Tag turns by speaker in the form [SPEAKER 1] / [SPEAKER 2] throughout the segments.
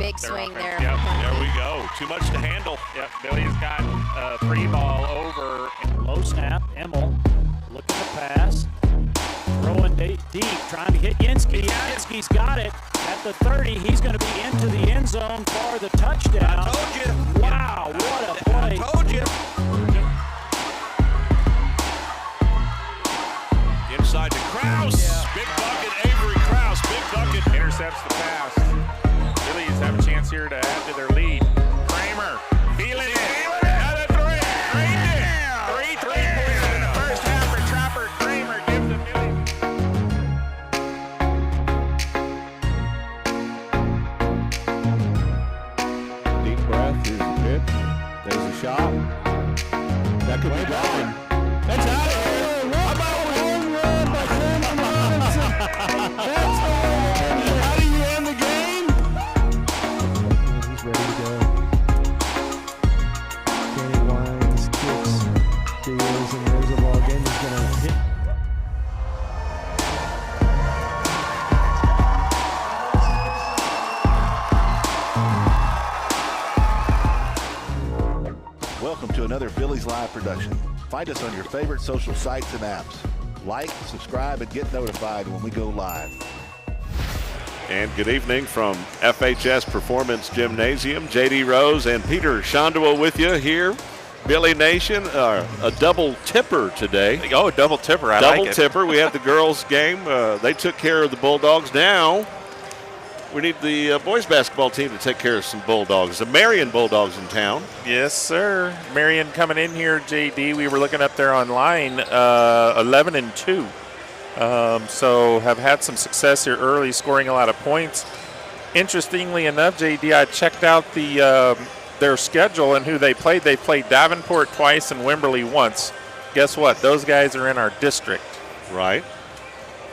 [SPEAKER 1] big swing there.
[SPEAKER 2] Yep, there we go. Too much to handle.
[SPEAKER 3] Yep, Billy's got a free ball over.
[SPEAKER 4] Low snap, Emmel looking to pass. Throwing deep, trying to hit Yansky. Yansky's got it at the 30. He's going to be into the end zone for the touchdown.
[SPEAKER 2] I told you.
[SPEAKER 4] Wow, what a play.
[SPEAKER 2] I told you. Inside to Krause.
[SPEAKER 4] Yeah.
[SPEAKER 2] Big bucket, Avery Krause. Big bucket.
[SPEAKER 3] Intercepts the pass. Billies have a chance here to add to their lead. Kramer, feeling it. Another three. Drained it. 3 3-points in the first half for Trapper. Kramer gives them Billies.
[SPEAKER 5] Deep breath. Here's the pitch. There's a shot. That could be gone. That's out of here. How about a home run by Sam Robinson? That's a home run. How do you end the game?
[SPEAKER 6] He's ready to go. Kenny winds, kicks, deals, and there's a ball game. He's going to hit.
[SPEAKER 7] Welcome to another Billies.Live production. Find us on your favorite social sites and apps. Like, subscribe, and get notified when we go live.
[SPEAKER 2] And good evening from FHS Performance Gymnasium. J.D. Rose and Peter Schandua with you here. Billy Nation, a double tipper today.
[SPEAKER 3] Oh, double tipper. I like it.
[SPEAKER 2] Double tipper. We had the girls' game. They took care of the Bulldogs. Now we need the boys' basketball team to take care of some Bulldogs. The Marion Bulldogs in town.
[SPEAKER 3] Yes, sir. Marion coming in here, JD. We were looking up there online, 11-2. So have had some success here early, scoring a lot of points. Interestingly enough, JD, I checked out their schedule and who they played. They played Davenport twice and Wimberley once. Guess what? Those guys are in our district.
[SPEAKER 2] Right.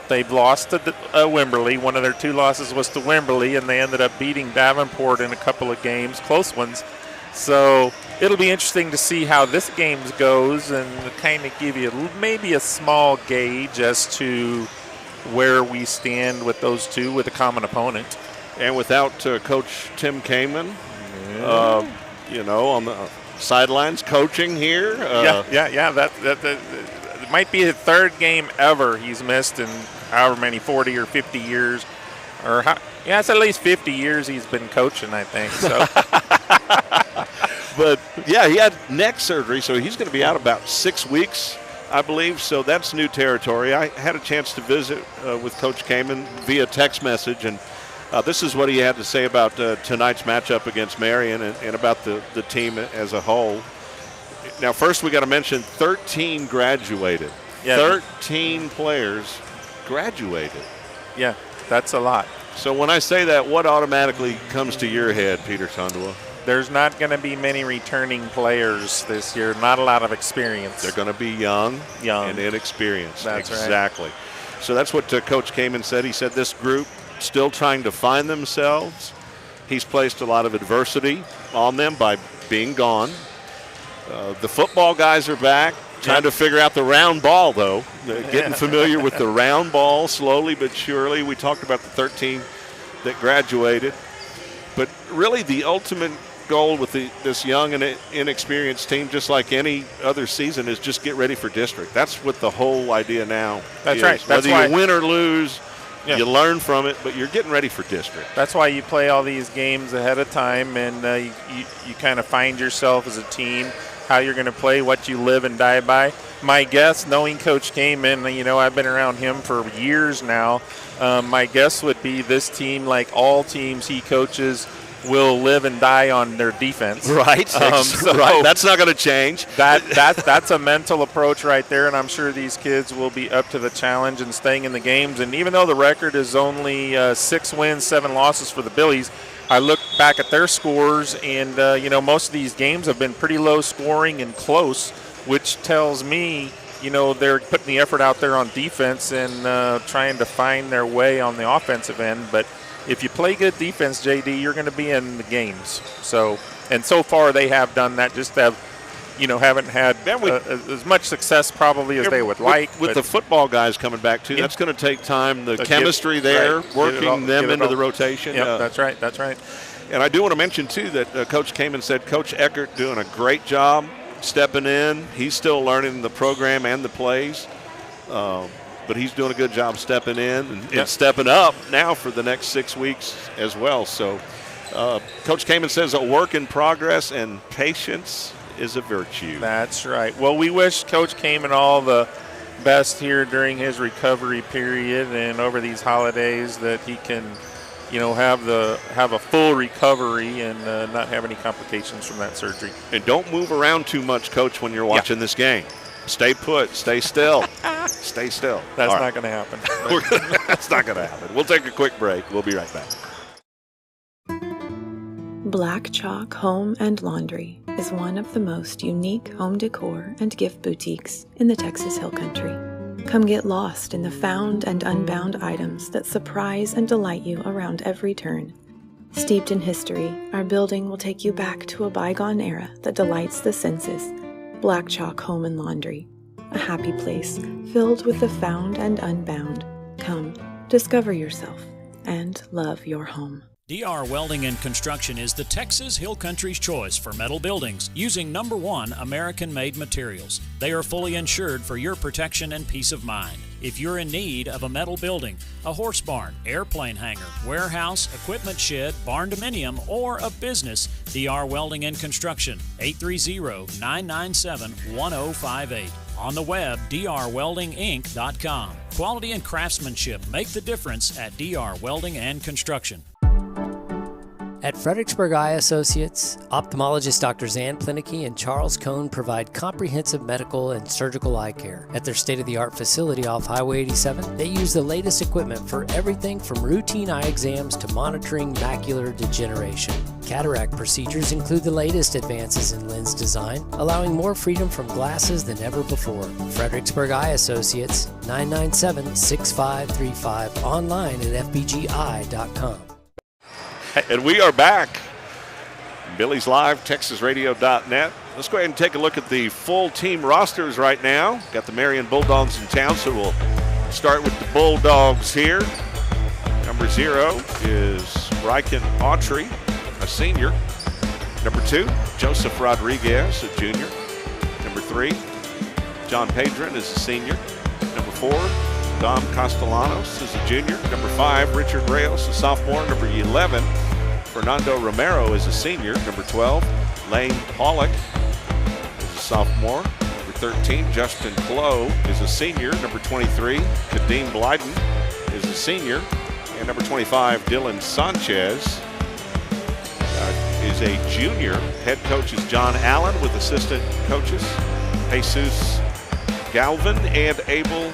[SPEAKER 3] They've lost to Wimberley. One of their 2 losses was to Wimberley, and they ended up beating Davenport in a couple of games, close ones. So it'll be interesting to see how this game goes and kind of give you maybe a small gauge as to where we stand with those two with a common opponent.
[SPEAKER 2] And without Coach Tim Kamen, on the sidelines coaching here.
[SPEAKER 3] That might be his 3rd game ever he's missed in however many 40 or 50 years, it's at least 50 years he's been coaching, I think. So,
[SPEAKER 2] but yeah, he had neck surgery, so he's going to be out about 6 weeks, I believe. So that's new territory. I had a chance to visit with Coach Kamen via text message, and this is what he had to say about tonight's matchup against Marion and about the team as a whole. Now, first we got to mention 13 graduated.
[SPEAKER 3] Yeah.
[SPEAKER 2] 13 players graduated.
[SPEAKER 3] Yeah, that's a lot.
[SPEAKER 2] So when I say that, what automatically comes to your head, Peter Schandua?
[SPEAKER 3] There's not going to be many returning players this year. Not a lot of experience.
[SPEAKER 2] They're going to be young and inexperienced.
[SPEAKER 3] That's
[SPEAKER 2] exactly.
[SPEAKER 3] Right.
[SPEAKER 2] So that's what Coach Kamen said. He said this group still trying to find themselves. He's placed a lot of adversity on them by being gone. The football guys are back, trying to figure out the round ball, though. Getting familiar with the round ball slowly but surely. We talked about the 13 that graduated. But really the ultimate goal with this young and inexperienced team, just like any other season, is just get ready for district. That's what the whole idea now is.
[SPEAKER 3] Right. That's
[SPEAKER 2] Whether you win or lose, you learn from it, but you're getting ready for district.
[SPEAKER 3] That's why you play all these games ahead of time, and you kind of find yourself as a team, how you're going to play, what you live and die by. My guess, knowing Coach Kamen, I've been around him for years now, my guess would be this team, like all teams he coaches, will live and die on their defense.
[SPEAKER 2] Right. Right. That's not going to change.
[SPEAKER 3] That's a mental approach right there, and I'm sure these kids will be up to the challenge and staying in the games. And even though the record is only 6 wins, 7 losses for the Billies, I look back at their scores, and most of these games have been pretty low scoring and close, which tells me they're putting the effort out there on defense and trying to find their way on the offensive end. But if you play good defense, JD, you're going to be in the games. So far they have done that. Just haven't had as much success probably as they would like.
[SPEAKER 2] With the football guys coming back too, that's going to take time. The chemistry working them into the rotation.
[SPEAKER 3] Yep, that's right.
[SPEAKER 2] And I do want to mention, too, that Coach Kamen said Coach Eckert doing a great job stepping in. He's still learning the program and the plays, but he's doing a good job stepping in and stepping up now for the next 6 weeks as well. So Coach Kamen says a work in progress, and patience is a virtue.
[SPEAKER 3] That's right. Well, we wish Coach Kamen all the best here during his recovery period and over these holidays, that he can, have a full recovery and not have any complications from that surgery.
[SPEAKER 2] And don't move around too much, Coach, when you're watching this game. Stay put. Stay still. Stay still.
[SPEAKER 3] That's not going to happen.
[SPEAKER 2] That's not going to happen. We'll take a quick break. We'll be right back.
[SPEAKER 1] Black Chalk Home and Laundry is one of the most unique home decor and gift boutiques in the Texas Hill Country. Come get lost in the found and unbound items that surprise and delight you around every turn. Steeped in history, our building will take you back to a bygone era that delights the senses. Black Chalk Home and Laundry, a happy place filled with the found and unbound. Come, discover yourself, and love your home.
[SPEAKER 4] DR Welding and Construction is the Texas Hill Country's choice for metal buildings using #1 American-made materials. They are fully insured for your protection and peace of mind. If you're in need of a metal building, a horse barn, airplane hangar, warehouse, equipment shed, barn dominium, or a business, DR Welding and Construction, 830-997-1058. On the web, drweldinginc.com. Quality and craftsmanship make the difference at DR Welding and Construction.
[SPEAKER 8] At Fredericksburg Eye Associates, ophthalmologist Drs. Ann Plinicky and Charles Cohn provide comprehensive medical and surgical eye care. At their state-of-the-art facility off Highway 87, they use the latest equipment for everything from routine eye exams to monitoring macular degeneration. Cataract procedures include the latest advances in lens design, allowing more freedom from glasses than ever before. Fredericksburg Eye Associates, 997-6535, online at fbgi.com.
[SPEAKER 2] And we are back. Billies.Live, TexasRadio.net. Let's go ahead and take a look at the full team rosters right now. Got the Marion Bulldogs in town, so we'll start with the Bulldogs here. Number 0 is Ryken Autry, a senior. Number 2, Joseph Rodriguez, a junior. Number 3, John Padron is a senior. Number 4, Dom Castellanos is a junior. Number 5, Richard Reyes, a sophomore. Number 11, Fernando Romero is a senior. Number 12, Lane Pollock is a sophomore. Number 13, Justin Clough is a senior. Number 23, Kadeem Blyden is a senior. And number 25, Dylan Sanchez is a junior. Head coach is John Allen with assistant coaches Jesus Galvin and Abel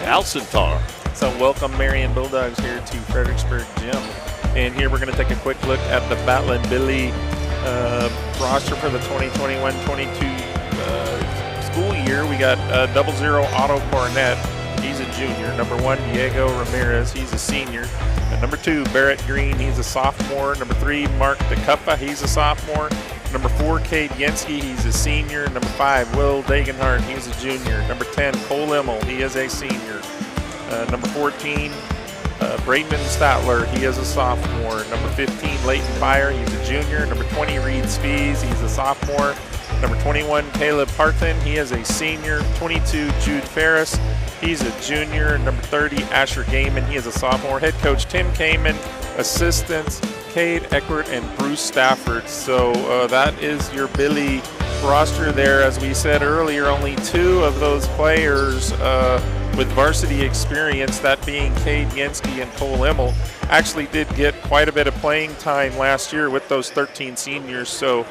[SPEAKER 2] Alcentar.
[SPEAKER 3] So welcome Marion Bulldogs here to Fredericksburg Gym. And here we're going to take a quick look at the Batlin Billy roster for the 2021-22 school year. We got 00 Otto Cornett. He's a junior. Number 1, Diego Ramirez. He's a senior. And number 2, Barrett Green. He's a sophomore. Number 3, Mark DeCuppa. He's a sophomore. Number 4, Cade Yenske, he's a senior. Number 5, Will Dagenhart, he's a junior. Number 10, Cole Immel, he is a senior. Number 14, Braidman Statler, he is a sophomore. Number 15, Leighton Fire, he's a junior. Number 20, Reed Spees, he's a sophomore. Number 21, Caleb Harton, he is a senior. 22, Jude Ferris, he's a junior. Number 30, Asher Gaiman, he is a sophomore. Head coach Tim Kamen, assistants Cade Eckert and Bruce Stafford. So that is your Billy roster there. As we said earlier, only 2 of those players with varsity experience, that being Cade Yenske and Cole Immel, actually did get quite a bit of playing time last year with those 13 seniors. So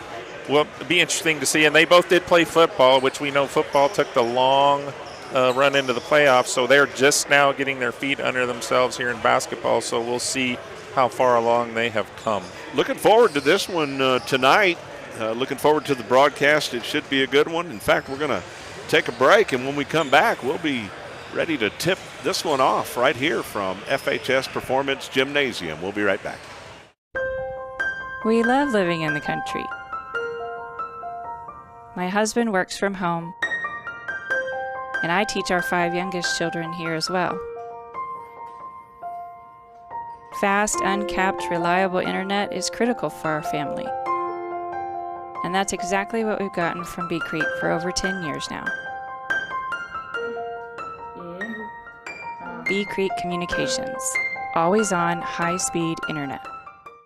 [SPEAKER 3] will be interesting to see. And they both did play football, which we know football took the long run into the playoffs. So they're just now getting their feet under themselves here in basketball. So we'll see how far along they have come.
[SPEAKER 2] Looking forward to this one tonight. Looking forward to the broadcast. It should be a good one. In fact, we're going to take a break, and when we come back, we'll be ready to tip this one off right here from FHS Performance Gymnasium. We'll be right back.
[SPEAKER 9] We love living in the country. My husband works from home, and I teach our 5 youngest children here as well. Fast, uncapped, reliable internet is critical for our family. And that's exactly what we've gotten from Bee Creek for over 10 years now. Bee Creek Communications. Always on, high-speed internet.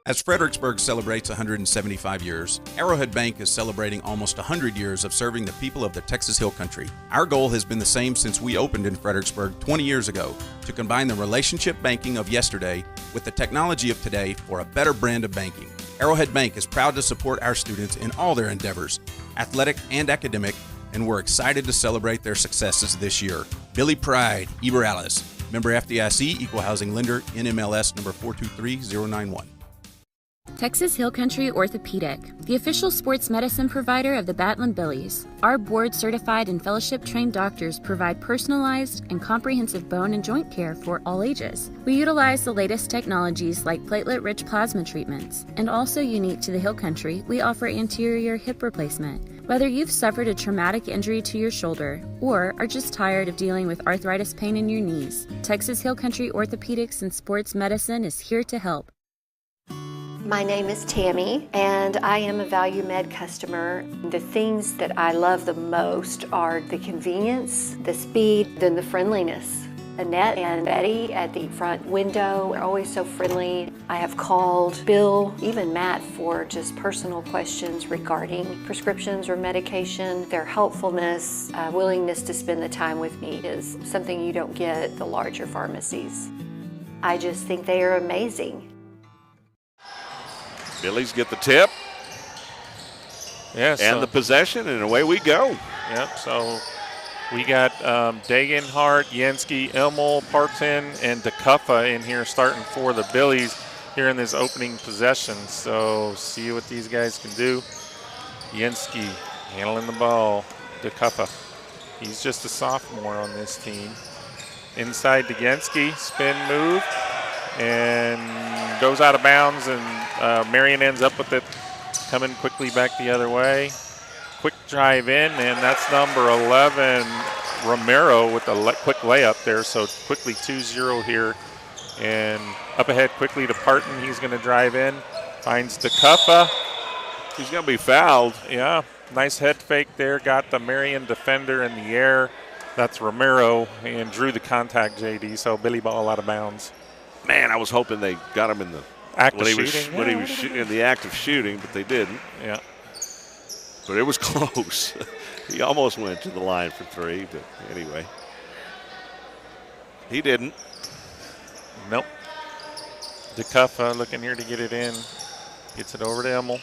[SPEAKER 10] As Fredericksburg celebrates 175 years, Arrowhead Bank is celebrating almost 100 years of serving the people of the Texas Hill Country. Our goal has been the same since we opened in Fredericksburg 20 years ago, to combine the relationship banking of yesterday with the technology of today for a better brand of banking. Arrowhead Bank is proud to support our students in all their endeavors, athletic and academic, and we're excited to celebrate their successes this year. Billy Pride, Eber Alice, member FDIC, Equal Housing Lender, NMLS number 423091.
[SPEAKER 11] Texas Hill Country Orthopedic, the official sports medicine provider of the Battling Billies. Our board-certified and fellowship-trained doctors provide personalized and comprehensive bone and joint care for all ages. We utilize the latest technologies like platelet-rich plasma treatments. And also unique to the Hill Country, we offer anterior hip replacement. Whether you've suffered a traumatic injury to your shoulder or are just tired of dealing with arthritis pain in your knees, Texas Hill Country Orthopedics and Sports Medicine is here to help.
[SPEAKER 12] My name is Tammy, and I am a Value Med customer. The things that I love the most are the convenience, the speed, and the friendliness. Annette and Betty at the front window are always so friendly. I have called Bill, even Matt, for just personal questions regarding prescriptions or medication. Their helpfulness, willingness to spend the time with me is something you don't get at the larger pharmacies. I just think they are amazing.
[SPEAKER 2] Billies get the tip.
[SPEAKER 3] Yes,
[SPEAKER 2] and the possession, and away we go.
[SPEAKER 3] Yep, so we got Dagenhart, Yansky, Elmel, Parton, and DeCuffa in here starting for the Billies here in this opening possession. So see what these guys can do. Yansky handling the ball. DeCuffa, he's just a sophomore on this team. Inside to Yansky, spin move, and goes out of bounds, and Marion ends up with it, coming quickly back the other way. Quick drive in, and that's number 11, Romero, with a quick layup there. So quickly 2-0 here. And up ahead quickly to Parton. He's going to drive in. Finds DeCuffa.
[SPEAKER 2] He's going to be fouled.
[SPEAKER 3] Yeah, nice head fake there. Got the Marion defender in the air. That's Romero, and drew the contact, JD. So Billy ball out of bounds.
[SPEAKER 2] Man, I was hoping they got him in the
[SPEAKER 3] act
[SPEAKER 2] when
[SPEAKER 3] of
[SPEAKER 2] he
[SPEAKER 3] shooting.
[SPEAKER 2] Was, when he was in the act of shooting, but they didn't.
[SPEAKER 3] Yeah.
[SPEAKER 2] But it was close. He almost went to the line for three, but anyway. He didn't.
[SPEAKER 3] Nope. DeCuffa looking here to get it in. Gets it over to Elmel.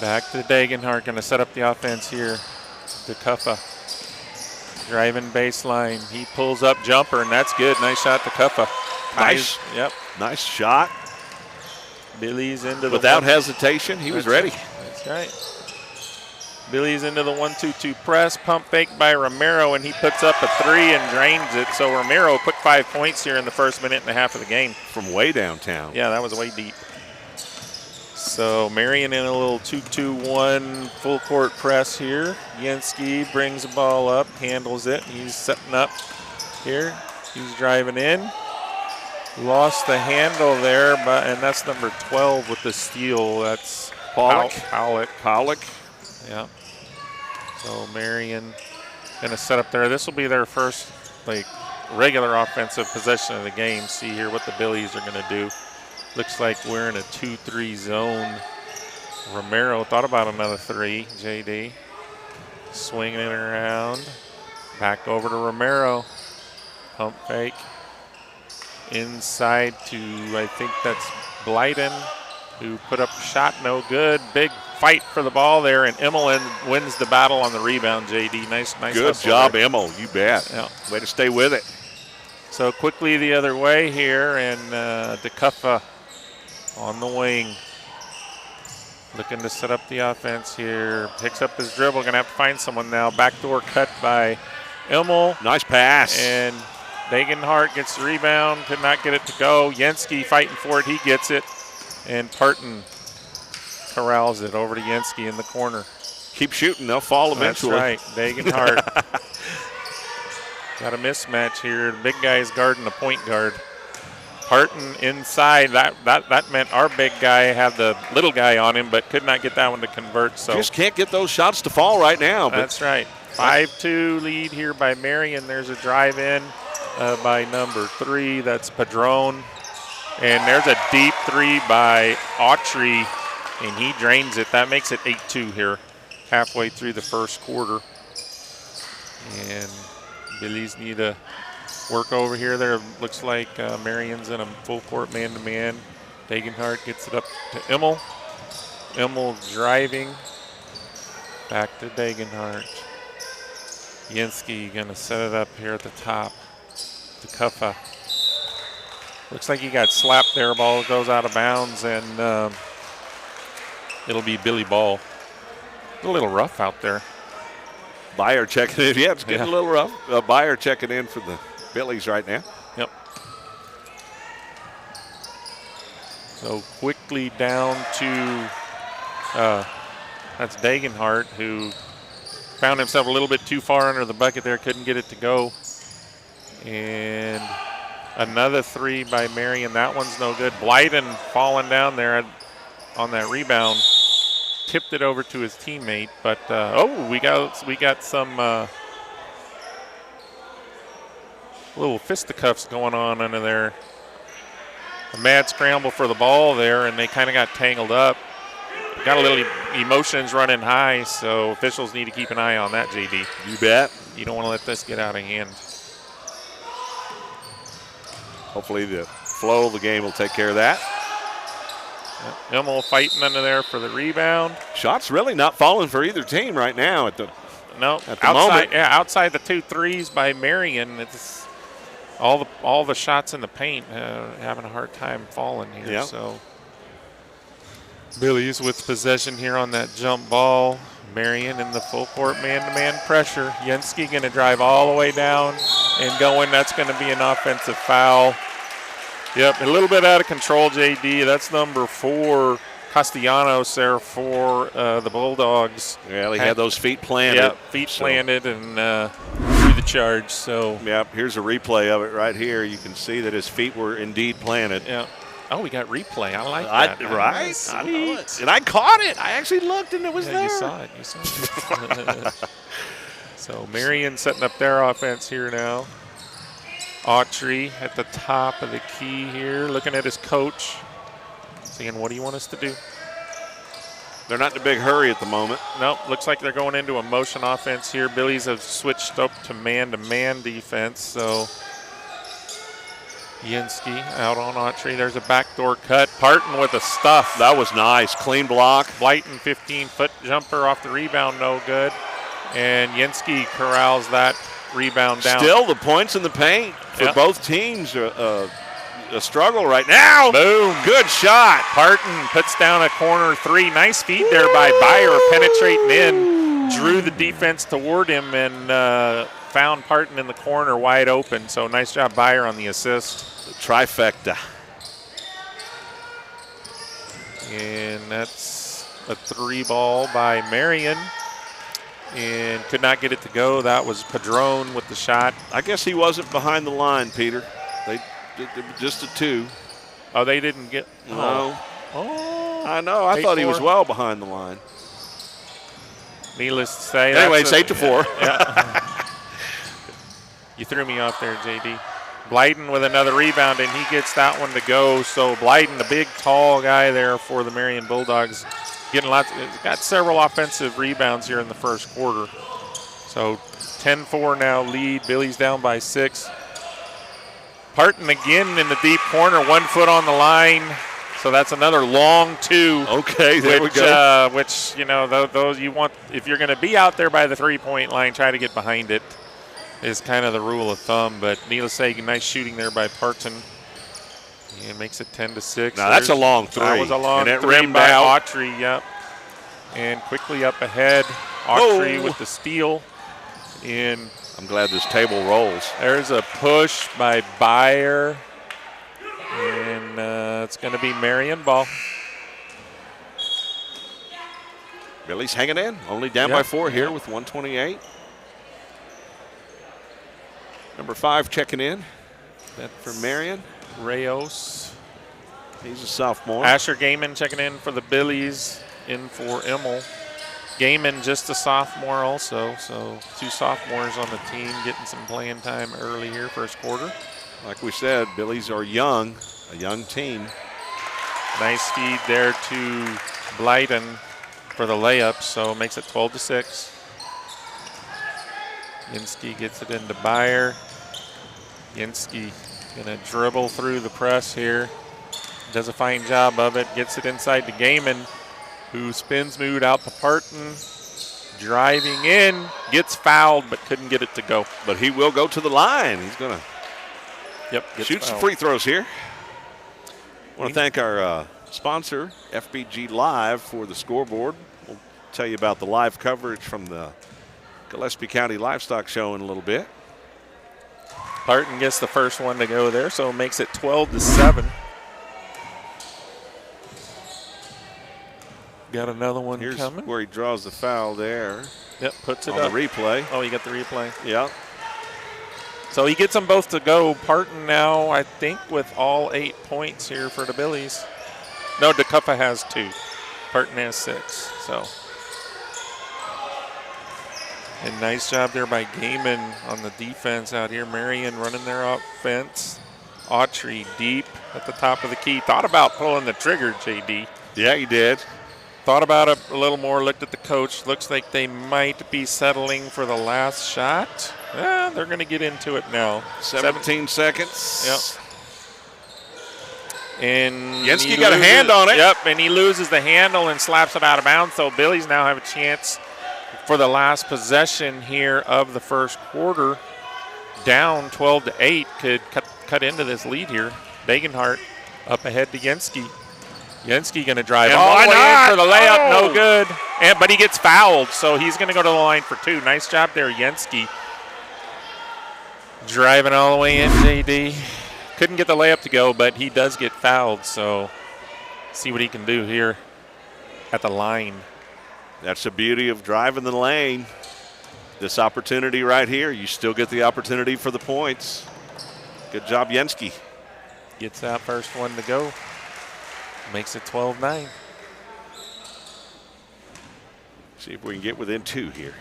[SPEAKER 3] Back to Dagenhart, going to set up the offense here. DeCuffa driving baseline. He pulls up jumper, and that's good. Nice shot, DeCuffa.
[SPEAKER 2] Nice.
[SPEAKER 3] Yep.
[SPEAKER 2] Nice shot.
[SPEAKER 3] Billy's into the
[SPEAKER 2] without hesitation. He was ready.
[SPEAKER 3] That's right. Billy's into the 1-2-2 press. Pump fake by Romero, and he puts up a three and drains it. So Romero, quick 5 points here in the first minute and a half of the game.
[SPEAKER 2] From way downtown.
[SPEAKER 3] Yeah, that was way deep. So Marion in a little 2-2-1 full court press here. Yansky brings the ball up, handles it. He's setting up here. He's driving in. Lost the handle there, and that's number 12 with the steal. That's
[SPEAKER 2] Pollock.
[SPEAKER 3] Yeah. So Marion going to set up there. This will be their first regular offensive possession of the game. See here what the Billies are going to do. Looks like we're in a 2-3 zone. Romero thought about another three. JD swinging it around. Back over to Romero. Pump fake. Inside to, I think that's Blyden, who put up a shot, no good. Big fight for the ball there, and Emmelin wins the battle on the rebound, JD. Nice
[SPEAKER 2] good job, Emmel. You bet.
[SPEAKER 3] Yeah.
[SPEAKER 2] Way to stay with it.
[SPEAKER 3] So quickly the other way here, and DeCuffa on the wing. Looking to set up the offense here. Picks up his dribble. Going to have to find someone now. Backdoor cut by Emmel.
[SPEAKER 2] Nice pass.
[SPEAKER 3] And Dagenhart gets the rebound. Could not get it to go. Yansky fighting for it. He gets it. And Parton corrals it over to Yansky in the corner.
[SPEAKER 2] Keep shooting. They'll fall eventually.
[SPEAKER 3] That's right. Dagenhart. Got a mismatch here. The big guy's guarding the point guard. Parton inside. That meant our big guy had the little guy on him, but could not get that one to convert. So
[SPEAKER 2] just can't get those shots to fall right now.
[SPEAKER 3] That's right. 5-2 lead here by Marion. There's a drive in by number 3. That's Padron. And there's a deep 3 by Autry, and he drains it. That makes it 8-2 here, halfway through the first quarter. And Billies need to work over here. There looks like Marion's in a full court man-to-man. Degenhardt gets it up to Immel. Immel driving. Back to Degenhardt. Yenski going to set it up here at the top to Kuffa. Looks like he got slapped there. Ball goes out of bounds, and it'll be Billy ball. A little rough out there.
[SPEAKER 2] Byer checking in. Yeah, it's getting a little rough. Byer checking in for the Billies right now.
[SPEAKER 3] Yep. So quickly down to that's Degenhardt, who found himself a little bit too far under the bucket there, couldn't get it to go. And another 3 by Marion. That one's no good. Blyden falling down there on that rebound. Tipped it over to his teammate, but we got some little fisticuffs going on under there. A mad scramble for the ball there, and they kind of got tangled up. Got a little emotions running high, so officials need to keep an eye on that, JD.
[SPEAKER 2] You bet.
[SPEAKER 3] You don't want to let this get out of hand.
[SPEAKER 2] Hopefully the flow of the game will take care of that.
[SPEAKER 3] Immel fighting under there for the rebound.
[SPEAKER 2] Shots really not falling for either team right now at the
[SPEAKER 3] moment. Yeah, outside the 2 threes by Marion, it's all the shots in the paint having a hard time falling here.
[SPEAKER 2] Yep.
[SPEAKER 3] So Billies with possession here on that jump ball. Marion in the full court man-to-man pressure. Yenski going to drive all the way down and go in. That's going to be an offensive foul. Yep, a little bit out of control, JD. That's number 4, Castellanos there for the Bulldogs.
[SPEAKER 2] Yeah, he had those feet planted.
[SPEAKER 3] Yep, feet planted and threw the charge. So.
[SPEAKER 2] Yep, here's a replay of it right here. You can see that his feet were indeed planted.
[SPEAKER 3] Yeah. Oh, we got replay. I like that.
[SPEAKER 2] Right? I know it. And I caught it. I actually looked and it was there.
[SPEAKER 3] You saw it. So Marion setting up their offense here now. Autry at the top of the key here, looking at his coach, saying, what do you want us to do?
[SPEAKER 2] They're not in a big hurry at the moment.
[SPEAKER 3] Nope, looks like they're going into a motion offense here. Billies have switched up to man-to-man defense, so Yenski out on Autry. There's a backdoor cut. Parton with a stuff.
[SPEAKER 2] That was nice. Clean block.
[SPEAKER 3] Blyton 15-foot jumper off the rebound, no good. And Yenski corrals that rebound down.
[SPEAKER 2] Still the points in the paint for both teams are a struggle right now.
[SPEAKER 3] Boom.
[SPEAKER 2] Good shot.
[SPEAKER 3] Parton puts down a corner 3. Nice feed there by Byer, penetrating in. Drew the defense toward him and found Parton in the corner wide open. So nice job Byer on the assist.
[SPEAKER 2] The trifecta.
[SPEAKER 3] And that's a 3 ball by Marion. And could not get it to go. That was Padron with the shot.
[SPEAKER 2] I guess he wasn't behind the line, Peter. They just a 2.
[SPEAKER 3] Oh, they didn't get.
[SPEAKER 2] No.
[SPEAKER 3] Oh.
[SPEAKER 2] I know. I thought he was well behind the line.
[SPEAKER 3] Needless to say.
[SPEAKER 2] Anyway, it's 8-4.
[SPEAKER 3] Yeah. You threw me off there, JD. Blyden with another rebound, and he gets that one to go. So Blyden, the big, tall guy there for the Marion Bulldogs, getting got several offensive rebounds here in the first quarter. So 10-4 now lead. Billy's down by 6. Parton again in the deep corner, 1 foot on the line. So that's another long 2.
[SPEAKER 2] Okay, there we go.
[SPEAKER 3] Which, those you want, if you're going to be out there by the 3-point line, try to get behind it is kind of the rule of thumb. But needless to say, nice shooting there by Parton. It makes it 10-6.
[SPEAKER 2] Now that's a long 3.
[SPEAKER 3] That was a long 3 by Autry, yep. And quickly up ahead, Autry with the steal. And
[SPEAKER 2] I'm glad this table rolls.
[SPEAKER 3] There's a push by Byer. And it's going to be Marion ball.
[SPEAKER 2] Billy's hanging in. Only down by 4 here with 128. Number 5 checking in. That for Marion.
[SPEAKER 3] Reyes.
[SPEAKER 2] He's a sophomore.
[SPEAKER 3] Asher Gaiman checking in for the Billies, in for Immel. Gaiman just a sophomore also, so 2 sophomores on the team getting some playing time early here, first quarter.
[SPEAKER 2] Like we said, Billies are young, a young team.
[SPEAKER 3] Nice feed there to Blyden for the layup, so makes it 12-6. Yansky gets it into Byer. Yansky gonna dribble through the press here. Does a fine job of it, gets it inside to Gaiman, who spins mood out to Parton. Driving in, gets fouled, but couldn't get it to go.
[SPEAKER 2] But he will go to the line. He's gonna shoot some free throws here. I want to thank our sponsor, FBG.Live, for the scoreboard. We'll tell you about the live coverage from the Gillespie County Livestock Show in a little bit.
[SPEAKER 3] Parton gets the first one to go there, so it makes it 12-7. Got another one
[SPEAKER 2] Here's
[SPEAKER 3] coming.
[SPEAKER 2] where he draws the foul there.
[SPEAKER 3] Yep, puts it
[SPEAKER 2] on
[SPEAKER 3] up.
[SPEAKER 2] the replay.
[SPEAKER 3] Oh, you got the replay.
[SPEAKER 2] Yep.
[SPEAKER 3] So he gets them both to go. Parton now, I think, with all 8 points here for the Billies. No, DeCuffa has 2. Parton has 6. So, and nice job there by Gaiman on the defense out here. Marion running their offense. Autry deep at the top of the key. Thought about pulling the trigger, JD.
[SPEAKER 2] Yeah, he did.
[SPEAKER 3] Thought about it a little more, looked at the coach. Looks like they might be settling for the last shot. They're going to get into it now.
[SPEAKER 2] 17 seconds.
[SPEAKER 3] Yep. And
[SPEAKER 2] Yansky got a hand on it.
[SPEAKER 3] Yep, and he loses the handle and slaps it out of bounds. So Billies now have a chance for the last possession here of the first quarter. Down 12-8, could cut into this lead here. Degenhart up ahead to Yansky. Yansky going to drive all the way in for the layup, no good. But he gets fouled, so he's going to go to the line for 2. Nice job there, Yansky. Driving all the way in, JD. Couldn't get the layup to go, but he does get fouled, so see what he can do here at the line.
[SPEAKER 2] That's the beauty of driving the lane. This opportunity right here, you still get the opportunity for the points. Good job, Yansky.
[SPEAKER 3] Gets that first one to go. Makes it 12-9.
[SPEAKER 2] See if we can get within 2 here.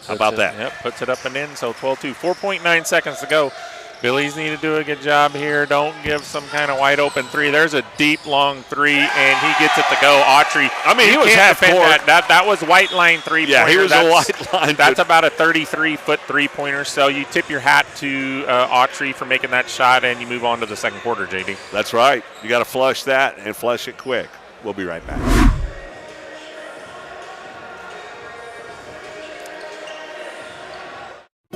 [SPEAKER 2] How about that?
[SPEAKER 3] Yep, puts it up and in, so 12-2. 4.9 seconds to go. Billies need to do a good job here. Don't give some kind of wide open 3. There's a deep, long 3, and he gets it to go. Autry.
[SPEAKER 2] I mean, he was half court.
[SPEAKER 3] That was white line 3-pointer.
[SPEAKER 2] Yeah, here's a white line.
[SPEAKER 3] That's about a 33-foot 3-pointer. So you tip your hat to Autry for making that shot, and you move on to the second quarter, JD.
[SPEAKER 2] That's right. You got to flush that and flush it quick. We'll be right back.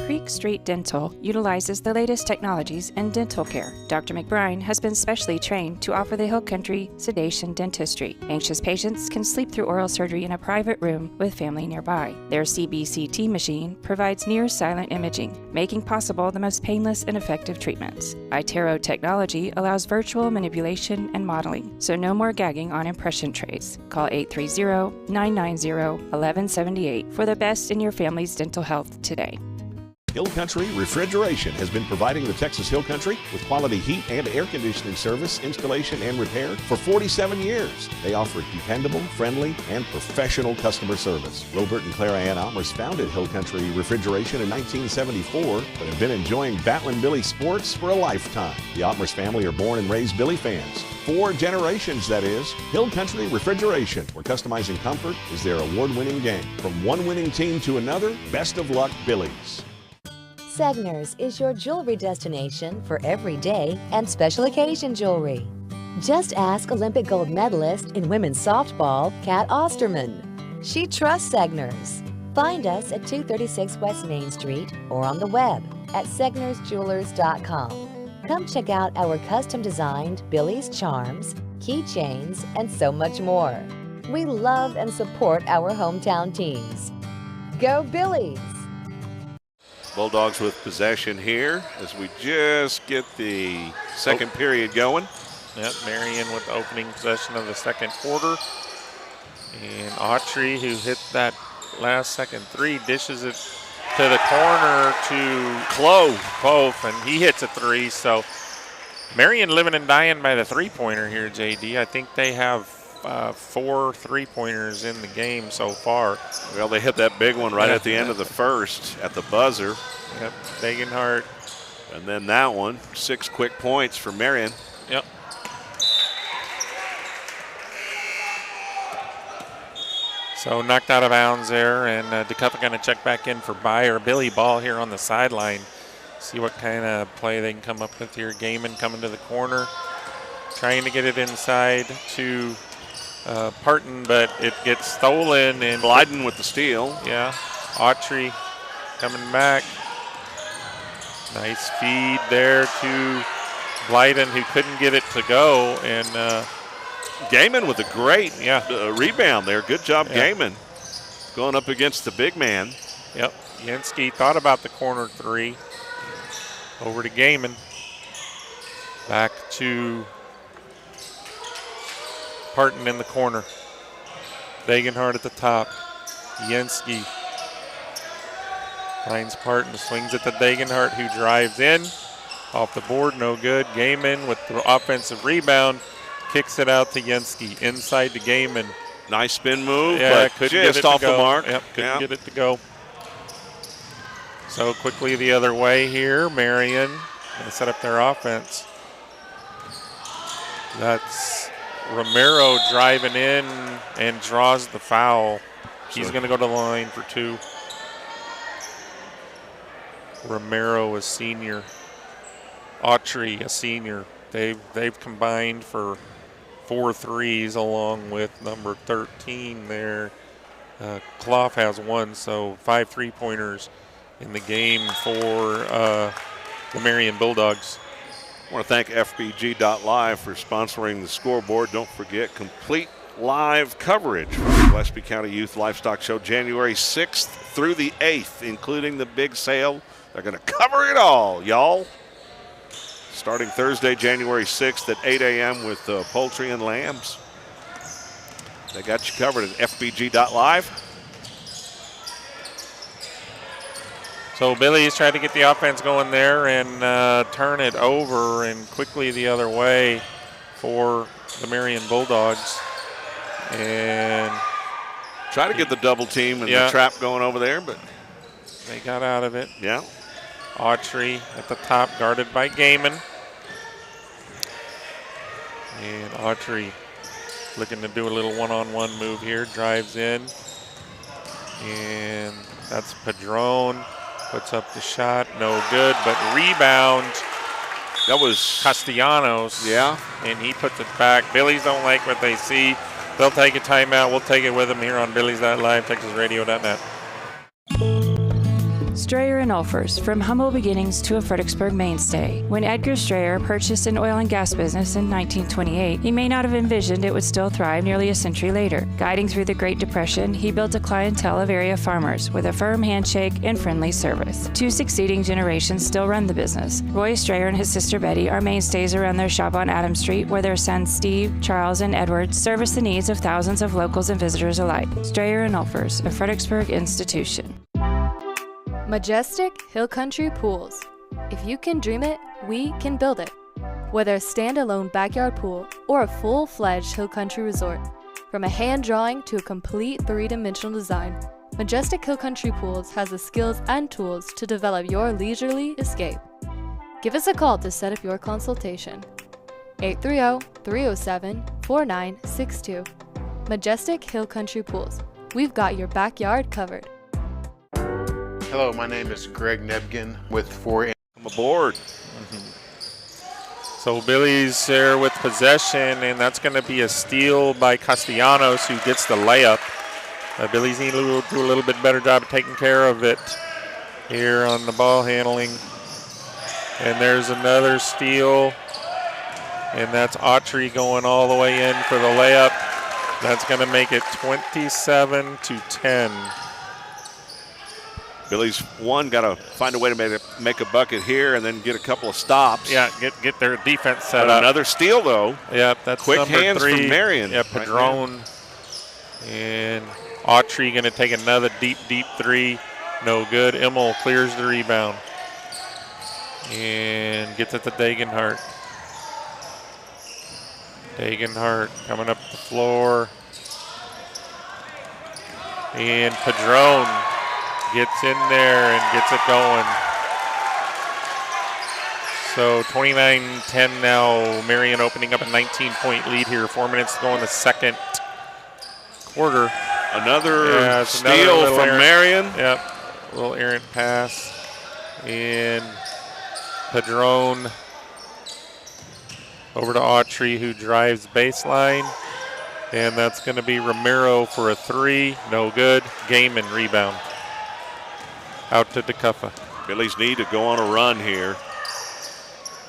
[SPEAKER 9] Creek Street Dental utilizes the latest technologies in dental care. Dr. McBride has been specially trained to offer the Hill Country sedation dentistry. Anxious patients can sleep through oral surgery in a private room with family nearby. Their CBCT machine provides near-silent imaging, making possible the most painless and effective treatments. iTero technology allows virtual manipulation and modeling, so no more gagging on impression trays. Call 830-990-1178 for the best in your family's dental health today.
[SPEAKER 13] Hill Country Refrigeration has been providing the Texas Hill Country with quality heat and air conditioning service, installation, and repair for 47 years. They offer dependable, friendly, and professional customer service. Robert and Clara Ann Almers founded Hill Country Refrigeration in 1974, but have been enjoying Battling Billy sports for a lifetime. The Almers family are born and raised Billy fans. 4 generations, that is. Hill Country Refrigeration, where customizing comfort is their award-winning game. From one winning team to another, best of luck, Billies.
[SPEAKER 14] Segner's is your jewelry destination for everyday and special occasion jewelry. Just ask Olympic gold medalist in women's softball, Kat Osterman. She trusts Segner's. Find us at 236 West Main Street or on the web at segnersjewelers.com. Come check out our custom-designed Billy's charms, keychains, and so much more. We love and support our hometown teams. Go Billies!
[SPEAKER 2] Bulldogs with possession here as we just get the second period going.
[SPEAKER 3] Yep, Marion with the opening possession of the second quarter. And Autry, who hit that last second 3, dishes it to the corner to Clove, and he hits a three. So Marion living and dying by the three-pointer here, JD. I think they have 4 3-pointers in the game so far.
[SPEAKER 2] Well, they hit that big one right at the end of the first at the buzzer.
[SPEAKER 3] Yep, Degenhardt.
[SPEAKER 2] And then that one, 6 quick points for Marion.
[SPEAKER 3] Yep. So knocked out of bounds there, and DeCuffa going to check back in for Bayer. Billy Ball here on the sideline. See what kind of play they can come up with here. Gaiman coming to the corner, trying to get it inside to Parton, but it gets stolen. And
[SPEAKER 2] Blyden with the steal.
[SPEAKER 3] Yeah. Autry coming back. Nice feed there to Blyden, who couldn't get it to go. And
[SPEAKER 2] Gaiman with a great rebound there. Good job, Gaiman. Going up against the big man.
[SPEAKER 3] Yep. Yansky thought about the corner three. Over to Gaiman. Back to Parton in the corner. Degenhardt at the top. Yansky finds Parton, swings it to Degenhardt, who drives in. Off the board, no good. Gaiman with the offensive rebound. Kicks it out to Yansky. Inside to Gaiman.
[SPEAKER 2] Nice spin move,
[SPEAKER 3] yeah,
[SPEAKER 2] but
[SPEAKER 3] couldn't
[SPEAKER 2] just
[SPEAKER 3] get it
[SPEAKER 2] off
[SPEAKER 3] to go.
[SPEAKER 2] the mark.
[SPEAKER 3] Yep, couldn't get it to go. So quickly the other way here. Marion going to set up their offense. That's Romero driving in and draws the foul. He's going to go to the line for 2. Romero, a senior. Autry, a senior. They've combined for 4 threes along with number 13 there. Clough has 1, so 5 3-pointers in the game for the Marion Bulldogs.
[SPEAKER 2] I want to thank FBG.Live for sponsoring the scoreboard. Don't forget, complete live coverage from the Gillespie County Youth Livestock Show January 6th through the 8th, including the big sale. They're going to cover it all, y'all. Starting Thursday, January 6th at 8 a.m. with poultry and lambs. They got you covered at FBG.Live.
[SPEAKER 3] So Billy's tried to get the offense going there and turn it over, and quickly the other way for the Marion Bulldogs. And
[SPEAKER 2] try to get the double team and the trap going over there, but
[SPEAKER 3] they got out of it.
[SPEAKER 2] Yeah.
[SPEAKER 3] Autry at the top, guarded by Gaiman. And Autry looking to do a little one-on-one move here, drives in. And that's Padron. Puts up the shot, no good, but rebound.
[SPEAKER 2] That was
[SPEAKER 3] Castellanos.
[SPEAKER 2] Yeah.
[SPEAKER 3] And he puts it back. Billies don't like what they see. They'll take a timeout. We'll take it with them here on Billies.Live, TexasRadio.net.
[SPEAKER 9] Strayer and Ulfers, from humble beginnings to a Fredericksburg mainstay. When Edgar Strayer purchased an oil and gas business in 1928, he may not have envisioned it would still thrive nearly a century later. Guiding through the Great Depression, he built a clientele of area farmers with a firm handshake and friendly service. 2 succeeding generations still run the business. Roy Strayer and his sister Betty are mainstays around their shop on Adams Street, where their sons Steve, Charles, and Edward service the needs of thousands of locals and visitors alike. Strayer and Ulfers, a Fredericksburg institution.
[SPEAKER 15] Majestic Hill Country Pools. If you can dream it, we can build it. Whether a standalone backyard pool or a full-fledged hill country resort, from a hand drawing to a complete 3-dimensional design, Majestic Hill Country Pools has the skills and tools to develop your leisurely escape. Give us a call to set up your consultation. 830-307-4962. Majestic Hill Country Pools. We've got your backyard covered.
[SPEAKER 16] Hello, my name is Greg Nebgen with 4.
[SPEAKER 2] I'm aboard.
[SPEAKER 3] So Billy's there with possession, and that's going to be a steal by Castellanos, who gets the layup. Billy's need to do a little bit better job of taking care of it here on the ball handling. And there's another steal, and that's Autry going all the way in for the layup. That's going to make it 27-10.
[SPEAKER 2] Billy's got to find a way to make a bucket here and then get a couple of stops.
[SPEAKER 3] Yeah, get their defense set up.
[SPEAKER 2] Another steal, though.
[SPEAKER 3] Yep, that's
[SPEAKER 2] quick
[SPEAKER 3] number
[SPEAKER 2] hands
[SPEAKER 3] 3.
[SPEAKER 2] from Marion.
[SPEAKER 3] Yeah, Padron. And Autry going to take another deep 3. No good. Immel clears the rebound and gets it to Dagenhart. Dagenhart coming up the floor. And Padron gets in there and gets it going. So 29-10 now. Marion opening up a 19-point lead here. 4 minutes to go in the second quarter.
[SPEAKER 2] Another steal from Marion.
[SPEAKER 3] Yep, a little errant pass. And Padron over to Autry, who drives baseline. And that's going to be Romero for a 3. No good. Gaiman rebound. Out to DeCuffa.
[SPEAKER 2] Billies need to go on a run here.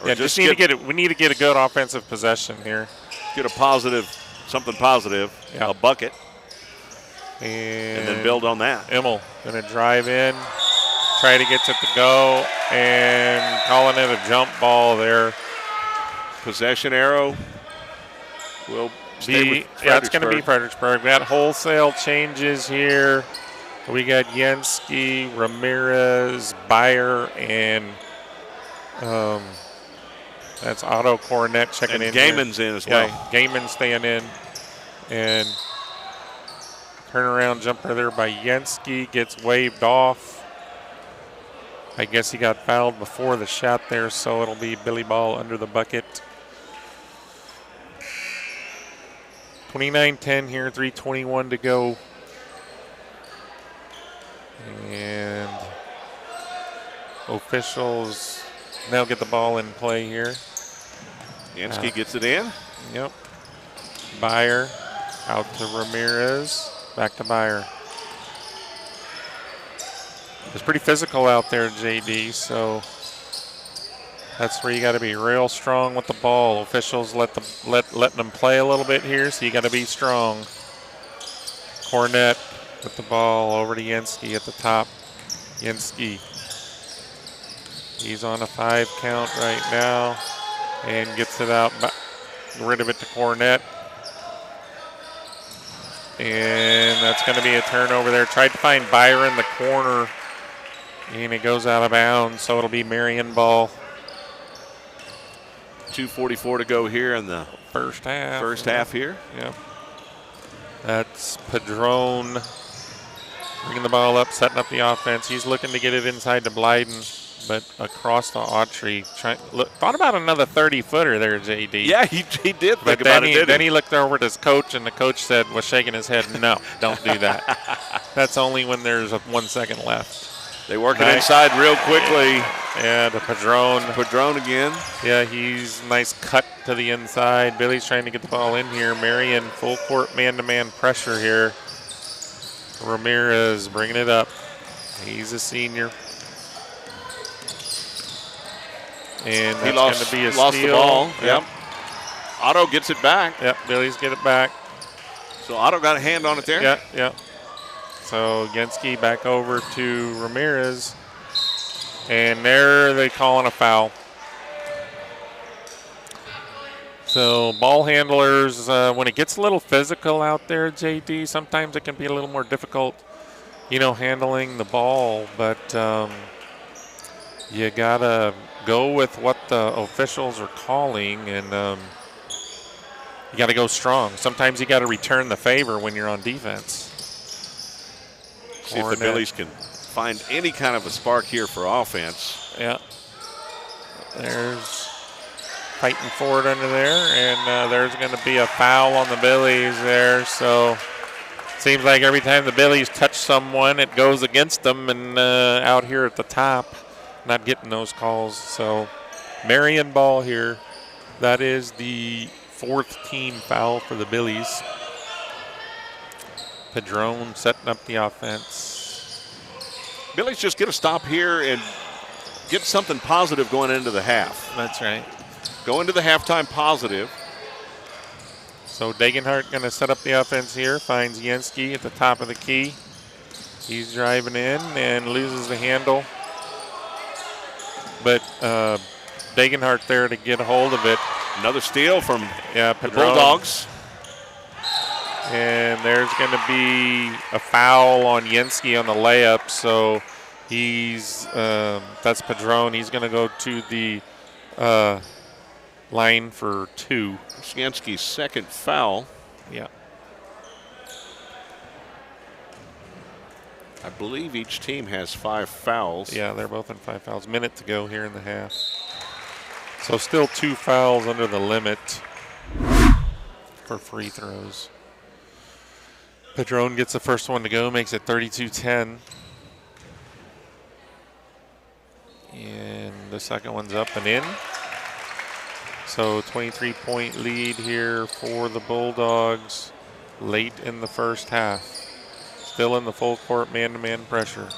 [SPEAKER 3] Yeah, just need to get it. We need to get a good offensive possession here.
[SPEAKER 2] Get a positive, something positive, a bucket. And then build on that.
[SPEAKER 3] Immel going to drive in, try to get it to go, and calling it a jump ball there.
[SPEAKER 2] Possession arrow will stay with Fredericksburg.
[SPEAKER 3] Yeah, it's going to be Fredericksburg. We got wholesale changes here. We got Yenski, Ramirez, Beyer, and that's Otto Cornett checking in.
[SPEAKER 2] Gaiman's in as well.
[SPEAKER 3] Yeah, Gaiman staying in. And turnaround jumper there by Yenski gets waved off. I guess he got fouled before the shot there, so it'll be Billy ball under the bucket. 29-10 here, 3:21 to go. And officials now get the ball in play here.
[SPEAKER 2] Yansky gets it in.
[SPEAKER 3] Yep. Beyer out to Ramirez. Back to Beyer. It's pretty physical out there, JD, so that's where you got to be real strong with the ball. Officials letting them play a little bit here, so you got to be strong. Cornett with the ball over to Yenski at the top. Yenski. He's on a 5 count right now and gets it out, rid of it to Cornett. And that's going to be a turnover there. Tried to find Beyer in the corner, and it goes out of bounds, so it'll be Marion ball.
[SPEAKER 2] 2:44 to go here in the
[SPEAKER 3] first half.
[SPEAKER 2] First half here.
[SPEAKER 3] Yeah. That's Padron bringing the ball up, setting up the offense. He's looking to get it inside to Blyden, but across the Autry. Thought about another 30-footer there, JD.
[SPEAKER 2] Yeah, he did think about it, didn't
[SPEAKER 3] Then he looked over at his coach, and the coach was shaking his head, no, don't do that. That's only when there's 1 second left.
[SPEAKER 2] They work it inside real quickly.
[SPEAKER 3] Yeah, to Padron.
[SPEAKER 2] Padron again.
[SPEAKER 3] Yeah, he's nice cut to the inside. Billy's trying to get the ball in here. Marion full court man-to-man pressure here. Ramirez bringing it up. He's a senior. And that's going to be a
[SPEAKER 2] lost
[SPEAKER 3] steal.
[SPEAKER 2] The ball. Yep. Otto gets it back.
[SPEAKER 3] Yep, Billy's get it back.
[SPEAKER 2] So Otto got a hand on it there.
[SPEAKER 3] Yep. So Yenski back over to Ramirez. And there they calling a foul. So ball handlers, when it gets a little physical out there, JD, sometimes it can be a little more difficult, handling the ball. But you got to go with what the officials are calling, and you got to go strong. Sometimes you got to return the favor when you're on defense.
[SPEAKER 2] See if the Billies can find any kind of a spark here for offense.
[SPEAKER 3] Yeah. There's fighting for it under there, and there's going to be a foul on the Billies there. So seems like every time the Billies touch someone, it goes against them, and out here at the top, not getting those calls. So Marion ball here. That is the 4th team foul for the Billies. Padron setting up the offense.
[SPEAKER 2] Billies just get a stop here and get something positive going into the half.
[SPEAKER 3] That's right.
[SPEAKER 2] Go into the halftime positive.
[SPEAKER 3] So Dagenhart going to set up the offense here. Finds Yenski at the top of the key. He's driving in and loses the handle. But Dagenhart there to get a hold of it.
[SPEAKER 2] Another steal from
[SPEAKER 3] Padron.
[SPEAKER 2] the Bulldogs.
[SPEAKER 3] And there's going to be a foul on Yenski on the layup. So he's that's Padron. He's going to go to the line for 2.
[SPEAKER 2] Yenski's second foul.
[SPEAKER 3] Yeah.
[SPEAKER 2] I believe each team has 5 fouls.
[SPEAKER 3] Yeah, they're both in 5 fouls. Minute to go here in the half. So still 2 fouls under the limit for free throws. Padron gets the first one to go, makes it 32-10. And the second one's up and in. So 23-point lead here for the Bulldogs late in the first half. Still in the full court man-to-man pressure.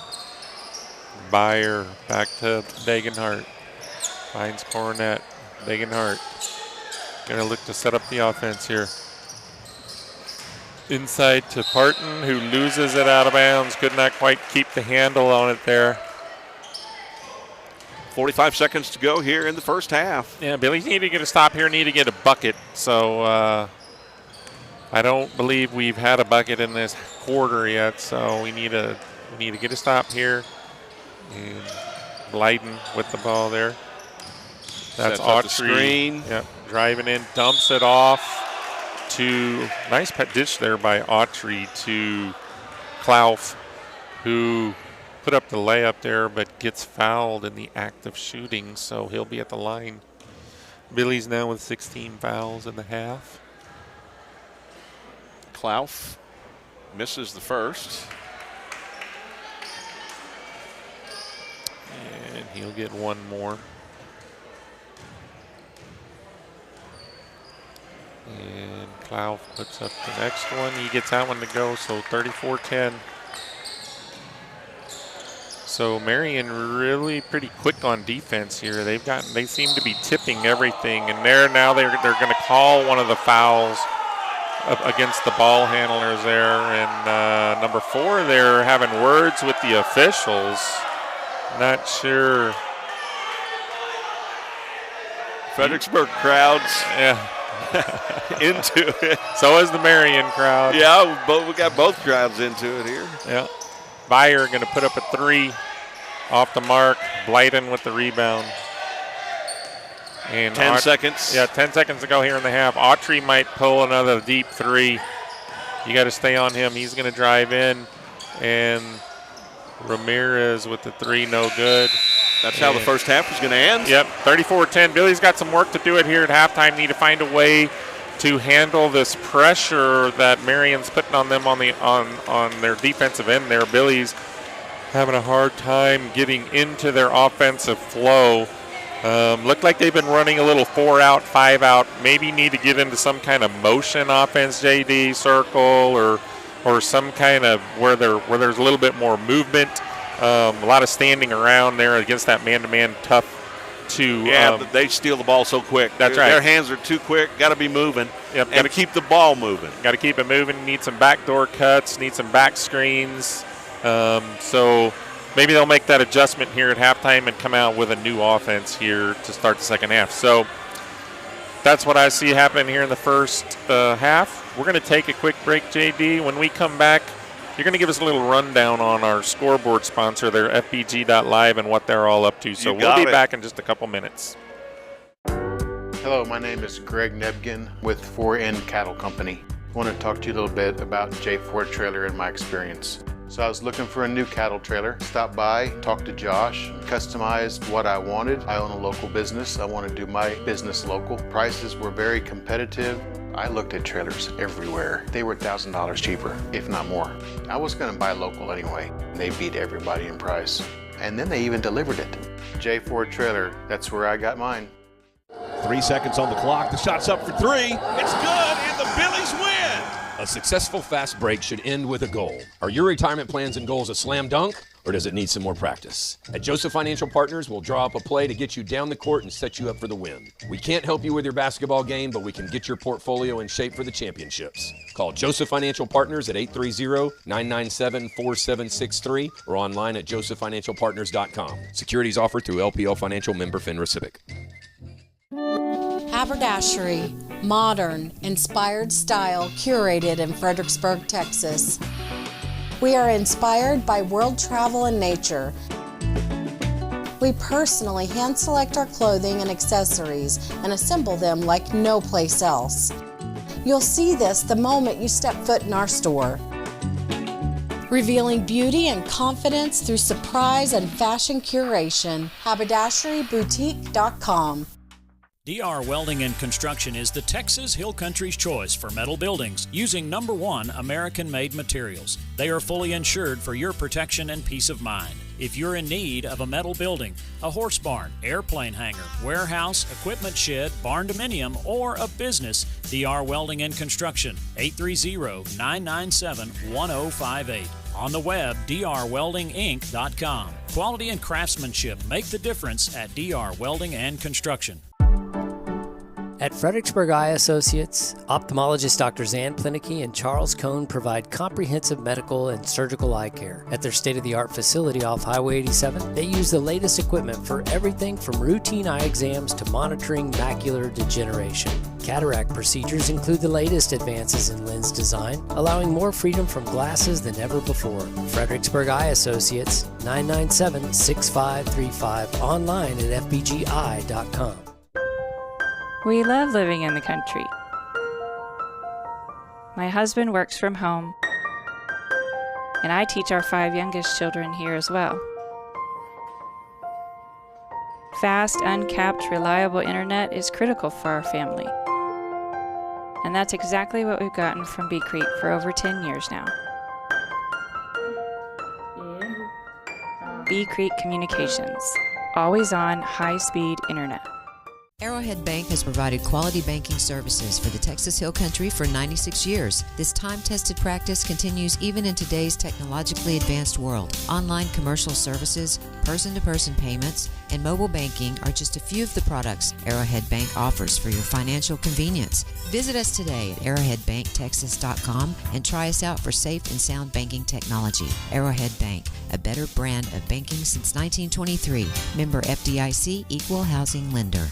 [SPEAKER 3] Byer back to Degenhart. Finds Cornett. Degenhart going to look to set up the offense here. Inside to Parton, who loses it out of bounds. Could not quite keep the handle on it there.
[SPEAKER 2] 45 seconds to go here in the first half.
[SPEAKER 3] Yeah, Billy's need to get a stop here, need to get a bucket. So I don't believe we've had a bucket in this quarter yet, so we need to get a stop here. And Blyden with the ball there. That's Autry. Yep, driving in, dumps it off to nice dish there by Autry to Klauf, who put up the layup there but gets fouled in the act of shooting, so he'll be at the line. Billy's now with 16 fouls in the half.
[SPEAKER 2] Klauf misses the first.
[SPEAKER 3] And he'll get one more. And Klauf puts up the next one. He gets that one to go, so 34-10. So Marion really pretty quick on defense here. They seem to be tipping everything, and they're going to call one of the fouls up against the ball handlers there. And number 4, they're having words with the officials. Not sure.
[SPEAKER 2] Fredericksburg crowds.
[SPEAKER 3] Yeah.
[SPEAKER 2] into it.
[SPEAKER 3] So is the Marion crowd.
[SPEAKER 2] Yeah, we got both crowds into it here.
[SPEAKER 3] Yeah. Byer going to put up a 3 off the mark. Blyden with the rebound. And
[SPEAKER 2] 10 seconds.
[SPEAKER 3] Yeah, 10 seconds to go here in the half. Autry might pull another deep 3. You got to stay on him. He's going to drive in. And Ramirez with the 3, no good.
[SPEAKER 2] That's how the first half is going to end.
[SPEAKER 3] Yep, 34-10. Billy's got some work to do it here at halftime. Need to find a way to handle this pressure that Marion's putting on them on their defensive end there. Billy's having a hard time getting into their offensive flow. Looked like they've been running a little 4-out, 5-out. Maybe need to get into some kind of motion offense, JD, circle, or some kind of where there's a little bit more movement. A lot of standing around there against that man-to-man tough to.
[SPEAKER 2] Yeah, but they steal the ball so quick.
[SPEAKER 3] That's right.
[SPEAKER 2] Their hands are too quick. Got to be moving.
[SPEAKER 3] Yep,
[SPEAKER 2] and keep the ball moving.
[SPEAKER 3] Got to keep it moving. Need some backdoor cuts. Need some back screens. So maybe they'll make that adjustment here at halftime and come out with a new offense here to start the second half. So that's what I see happening here in the first half. We're going to take a quick break, JD. When we come back, you're going to give us a little rundown on our scoreboard sponsor, their FBG.Live, and what they're all up to. So we'll be back in just a couple minutes.
[SPEAKER 16] Hello, my name is Greg Nebgen with 4N Cattle Company. I want to talk to you a little bit about J4 Trailer and my experience. So I was looking for a new cattle trailer. Stopped by, talked to Josh, customized what I wanted. I own a local business. I want to do my business local. Prices were very competitive. I looked at trailers everywhere. They were $1,000 cheaper, if not more. I was going to buy local anyway. They beat everybody in price. And then they even delivered it. J4 Trailer, that's where I got mine.
[SPEAKER 13] 3 seconds on the clock. The shot's up for 3. It's good, and the Billies win.
[SPEAKER 17] A successful fast break should end with a goal. Are your retirement plans and goals a slam dunk, or does it need some more practice? At Joseph Financial Partners, we'll draw up a play to get you down the court and set you up for the win. We can't help you with your basketball game, but we can get your portfolio in shape for the championships. Call Joseph Financial Partners at 830-997-4763 or online at josephfinancialpartners.com. Securities offered through LPL Financial, member FINRA SIPC.
[SPEAKER 18] Haberdashery. Modern, inspired style curated in Fredericksburg, Texas. We are inspired by world travel and nature. We personally hand select our clothing and accessories and assemble them like no place else. You'll see this the moment you step foot in our store. Revealing beauty and confidence through surprise and fashion curation. HaberdasheryBoutique.com.
[SPEAKER 4] DR Welding and Construction is the Texas Hill Country's choice for metal buildings using #1 American-made materials. They are fully insured for your protection and peace of mind. If you're in need of a metal building, a horse barn, airplane hangar, warehouse, equipment shed, barn dominium, or a business, DR Welding and Construction, 830-997-1058. On the web, drweldinginc.com. Quality and craftsmanship make the difference at DR Welding and Construction.
[SPEAKER 8] At Fredericksburg Eye Associates, ophthalmologist Drs. Ann Plinicky and Charles Cohn provide comprehensive medical and surgical eye care. At their state-of-the-art facility off Highway 87, they use the latest equipment for everything from routine eye exams to monitoring macular degeneration. Cataract procedures include the latest advances in lens design, allowing more freedom from glasses than ever before. Fredericksburg Eye Associates, 997-6535, online at fbgi.com.
[SPEAKER 9] We love living in the country. My husband works from home, and I teach our 5 youngest children here as well. Fast, uncapped, reliable internet is critical for our family. And that's exactly what we've gotten from Bee Creek for over 10 years now. Bee Creek Communications, always on high-speed internet.
[SPEAKER 19] Arrowhead Bank has provided quality banking services for the Texas Hill Country for 96 years. This time-tested practice continues even in today's technologically advanced world. Online commercial services, person-to-person payments, and mobile banking are just a few of the products Arrowhead Bank offers for your financial convenience. Visit us today at arrowheadbanktexas.com and try us out for safe and sound banking technology. Arrowhead Bank, a better brand of banking since 1923. Member FDIC, Equal Housing Lender.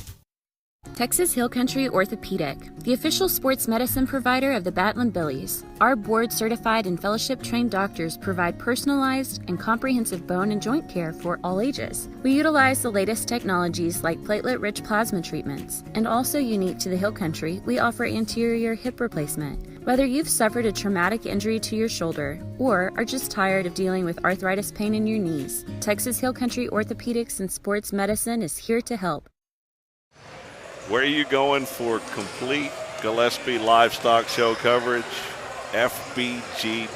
[SPEAKER 11] Texas Hill Country Orthopedic, the official sports medicine provider of the Battling Billies. Our board-certified and fellowship-trained doctors provide personalized and comprehensive bone and joint care for all ages. We utilize the latest technologies like platelet-rich plasma treatments. And also unique to the Hill Country, we offer anterior hip replacement. Whether you've suffered a traumatic injury to your shoulder or are just tired of dealing with arthritis pain in your knees, Texas Hill Country Orthopedics and Sports Medicine is here to help.
[SPEAKER 2] Where are you going for complete Gillespie Livestock Show coverage? FBG.Live,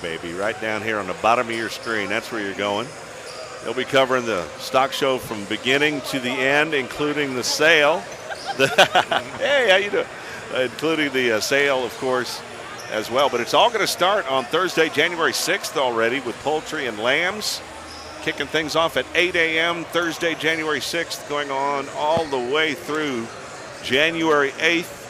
[SPEAKER 2] baby. Right down here on the bottom of your screen. That's where you're going. They'll be covering the stock show from beginning to the end, including the sale. Hey, how you doing? Including the sale, of course, as well. But it's all going to start on Thursday, January 6th already with poultry and lambs. Kicking things off at 8 a.m. Thursday, January 6th, going on all the way through January 8th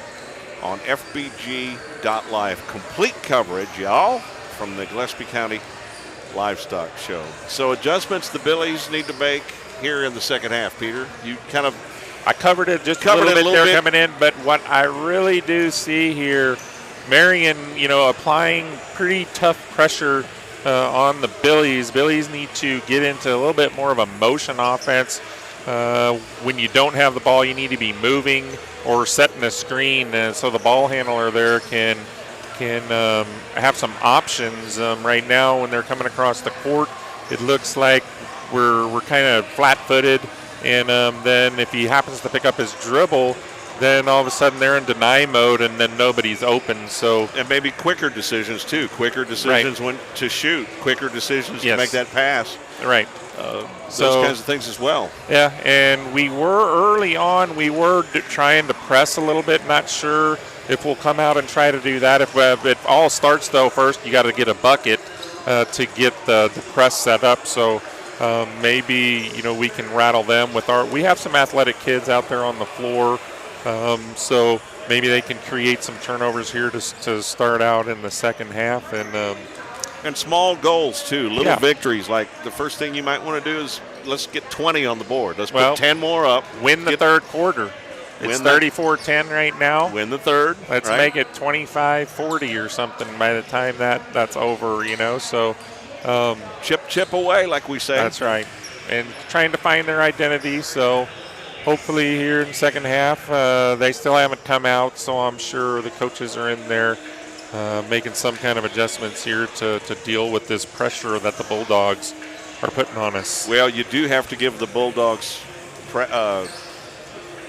[SPEAKER 2] on FBG.Live. Complete coverage, y'all, from the Gillespie County Livestock Show. So adjustments the Billies need to make here in the second half, Peter. You kind of
[SPEAKER 3] I covered it just a little bit there coming in, but what I really do see here, Marion, applying pretty tough pressure on the Billies. Billies need to get into a little bit more of a motion offense. When you don't have the ball, you need to be moving or setting a screen, so the ball handler there can have some options. Right now, when they're coming across the court, it looks like we're kind of flat-footed, and then if he happens to pick up his dribble, then all of a sudden they're in deny mode, and then nobody's open. So
[SPEAKER 2] and maybe quicker decisions too. Quicker decisions when to shoot. Quicker decisions to make that pass.
[SPEAKER 3] Right.
[SPEAKER 2] Those kinds of things as well.
[SPEAKER 3] Yeah, and we were early on. We were trying to press a little bit. Not sure if we'll come out and try to do that. If it all starts though, first you got to get a bucket to get the press set up. So maybe we can rattle them with our. We have some athletic kids out there on the floor. So maybe they can create some turnovers here to start out in the second half.
[SPEAKER 2] And small goals, too, little victories. Like the first thing you might want to do is let's get 20 on the board. Let's put 10 more up.
[SPEAKER 3] Win the third quarter. It's 34-10 right now.
[SPEAKER 2] Win the third.
[SPEAKER 3] Let's make it 25-40 or something by the time that's over, So
[SPEAKER 2] chip away, like we say.
[SPEAKER 3] That's right. And trying to find their identity. So hopefully here in the second half, they still haven't come out. So I'm sure the coaches are in there making some kind of adjustments here to deal with this pressure that the Bulldogs are putting on us.
[SPEAKER 2] Well, you do have to give the Bulldogs,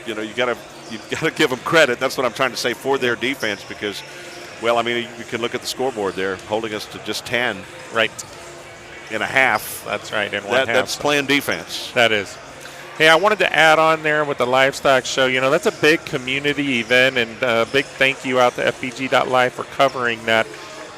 [SPEAKER 2] you got to give them credit. That's what I'm trying to say for their defense because, well, I mean, you can look at the scoreboard there, holding us to just 10.
[SPEAKER 3] Right.
[SPEAKER 2] In a half.
[SPEAKER 3] That's right, in one half.
[SPEAKER 2] That's playing defense.
[SPEAKER 3] That is. Hey, I wanted to add on there with the livestock show. That's a big community event, and a big thank you out to FBG.Live for covering that.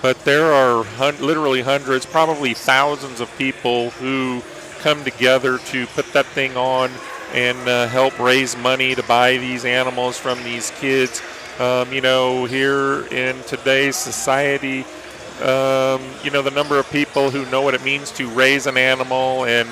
[SPEAKER 3] But there are literally hundreds, probably thousands of people who come together to put that thing on and help raise money to buy these animals from these kids. Here in today's society, the number of people who know what it means to raise an animal and,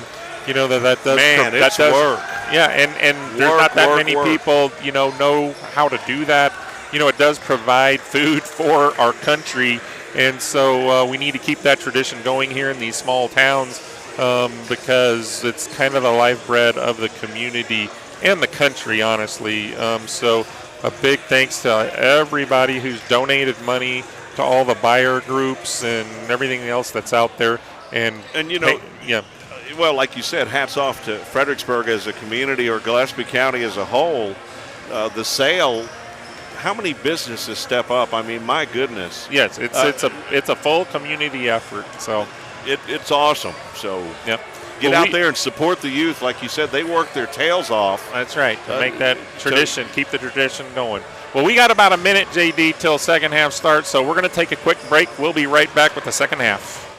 [SPEAKER 3] that does
[SPEAKER 2] work.
[SPEAKER 3] Yeah, and there's not that many people, know how to do that. It does provide food for our country, and so we need to keep that tradition going here in these small towns because it's kind of the lifeblood of the community and the country, honestly. So a big thanks to everybody who's donated money to all the buyer groups and everything else that's out there. And
[SPEAKER 2] well, like you said, hats off to Fredericksburg as a community or Gillespie County as a whole. The sale, how many businesses step up? I mean, my goodness.
[SPEAKER 3] Yes, it's a full community effort. So
[SPEAKER 2] it's awesome. So get out there and support the youth. Like you said, they work their tails off.
[SPEAKER 3] That's right, to make that tradition, keep the tradition going. Well, we got about a minute, JD, till second half starts, so we're going to take a quick break. We'll be right back with the second half.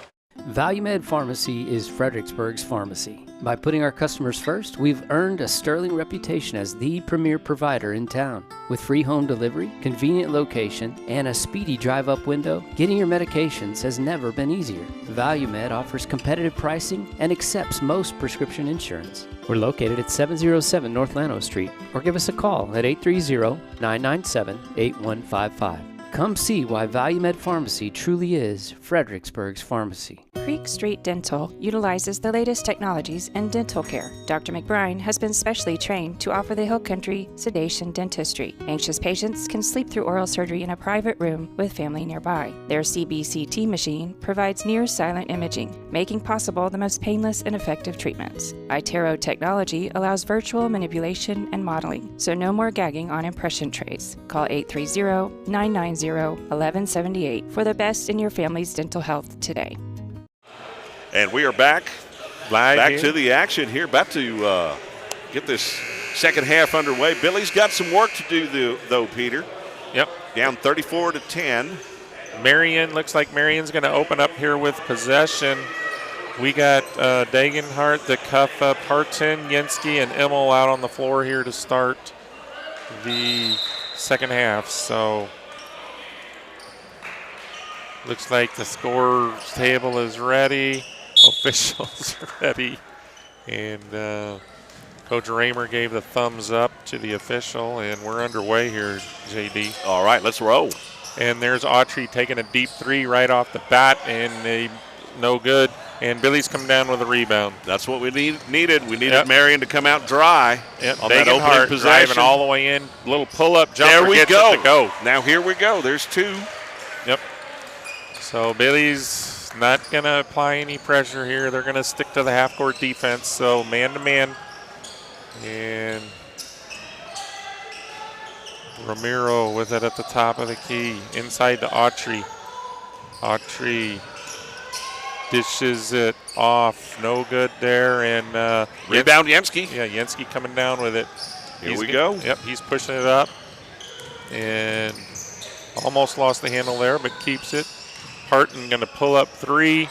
[SPEAKER 8] ValueMed Pharmacy is Fredericksburg's pharmacy. By putting our customers first, we've earned a sterling reputation as the premier provider in town. With free home delivery, convenient location, and a speedy drive-up window, getting your medications has never been easier. ValueMed offers competitive pricing and accepts most prescription insurance. We're located at 707 North Llano Street, or give us a call at 830-997-8155. Come see why ValueMed Pharmacy truly is Fredericksburg's pharmacy.
[SPEAKER 9] Creek Street Dental utilizes the latest technologies in dental care. Dr. McBride has been specially trained to offer the Hill Country sedation dentistry. Anxious patients can sleep through oral surgery in a private room with family nearby. Their CBCT machine provides near-silent imaging, making possible the most painless and effective treatments. iTero technology allows virtual manipulation and modeling, so no more gagging on impression trays. Call 830-990-1178 for the best in your family's dental health today.
[SPEAKER 2] And we are back
[SPEAKER 3] here.
[SPEAKER 2] To the action here. About to get this second half underway. Billy's got some work to do, though, Peter.
[SPEAKER 3] Yep.
[SPEAKER 2] Down 34-10.
[SPEAKER 3] Marion, looks like Marion's going to open up here with possession. We got Dagenhart, DeCuffa, Parton, Yenski, and Immel out on the floor here to start the second half. So looks like the score table is ready. Officials ready. And Coach Raymer gave the thumbs up to the official, and we're underway here, JD.
[SPEAKER 2] All right, let's roll.
[SPEAKER 3] And there's Autry taking a deep three right off the bat, and no good. And Billy's come down with a rebound.
[SPEAKER 2] That's what we needed. We needed Marion to come out dry on that opening possession.
[SPEAKER 3] Driving all the way in. Little pull-up jumper.
[SPEAKER 2] There we
[SPEAKER 3] gets
[SPEAKER 2] go.
[SPEAKER 3] It to go.
[SPEAKER 2] Now here we go. There's two.
[SPEAKER 3] Yep. So Billy's not going to apply any pressure here. They're going to stick to the half-court defense. So man-to-man. And Ramiro with it at the top of the key. Inside to Autry. Autry dishes it off. No good there. And
[SPEAKER 2] rebound Yenski.
[SPEAKER 3] Yeah, Yenski coming down with it.
[SPEAKER 2] Here we go.
[SPEAKER 3] Yep, he's pushing it up. And almost lost the handle there, but keeps it. Parton going to pull up three,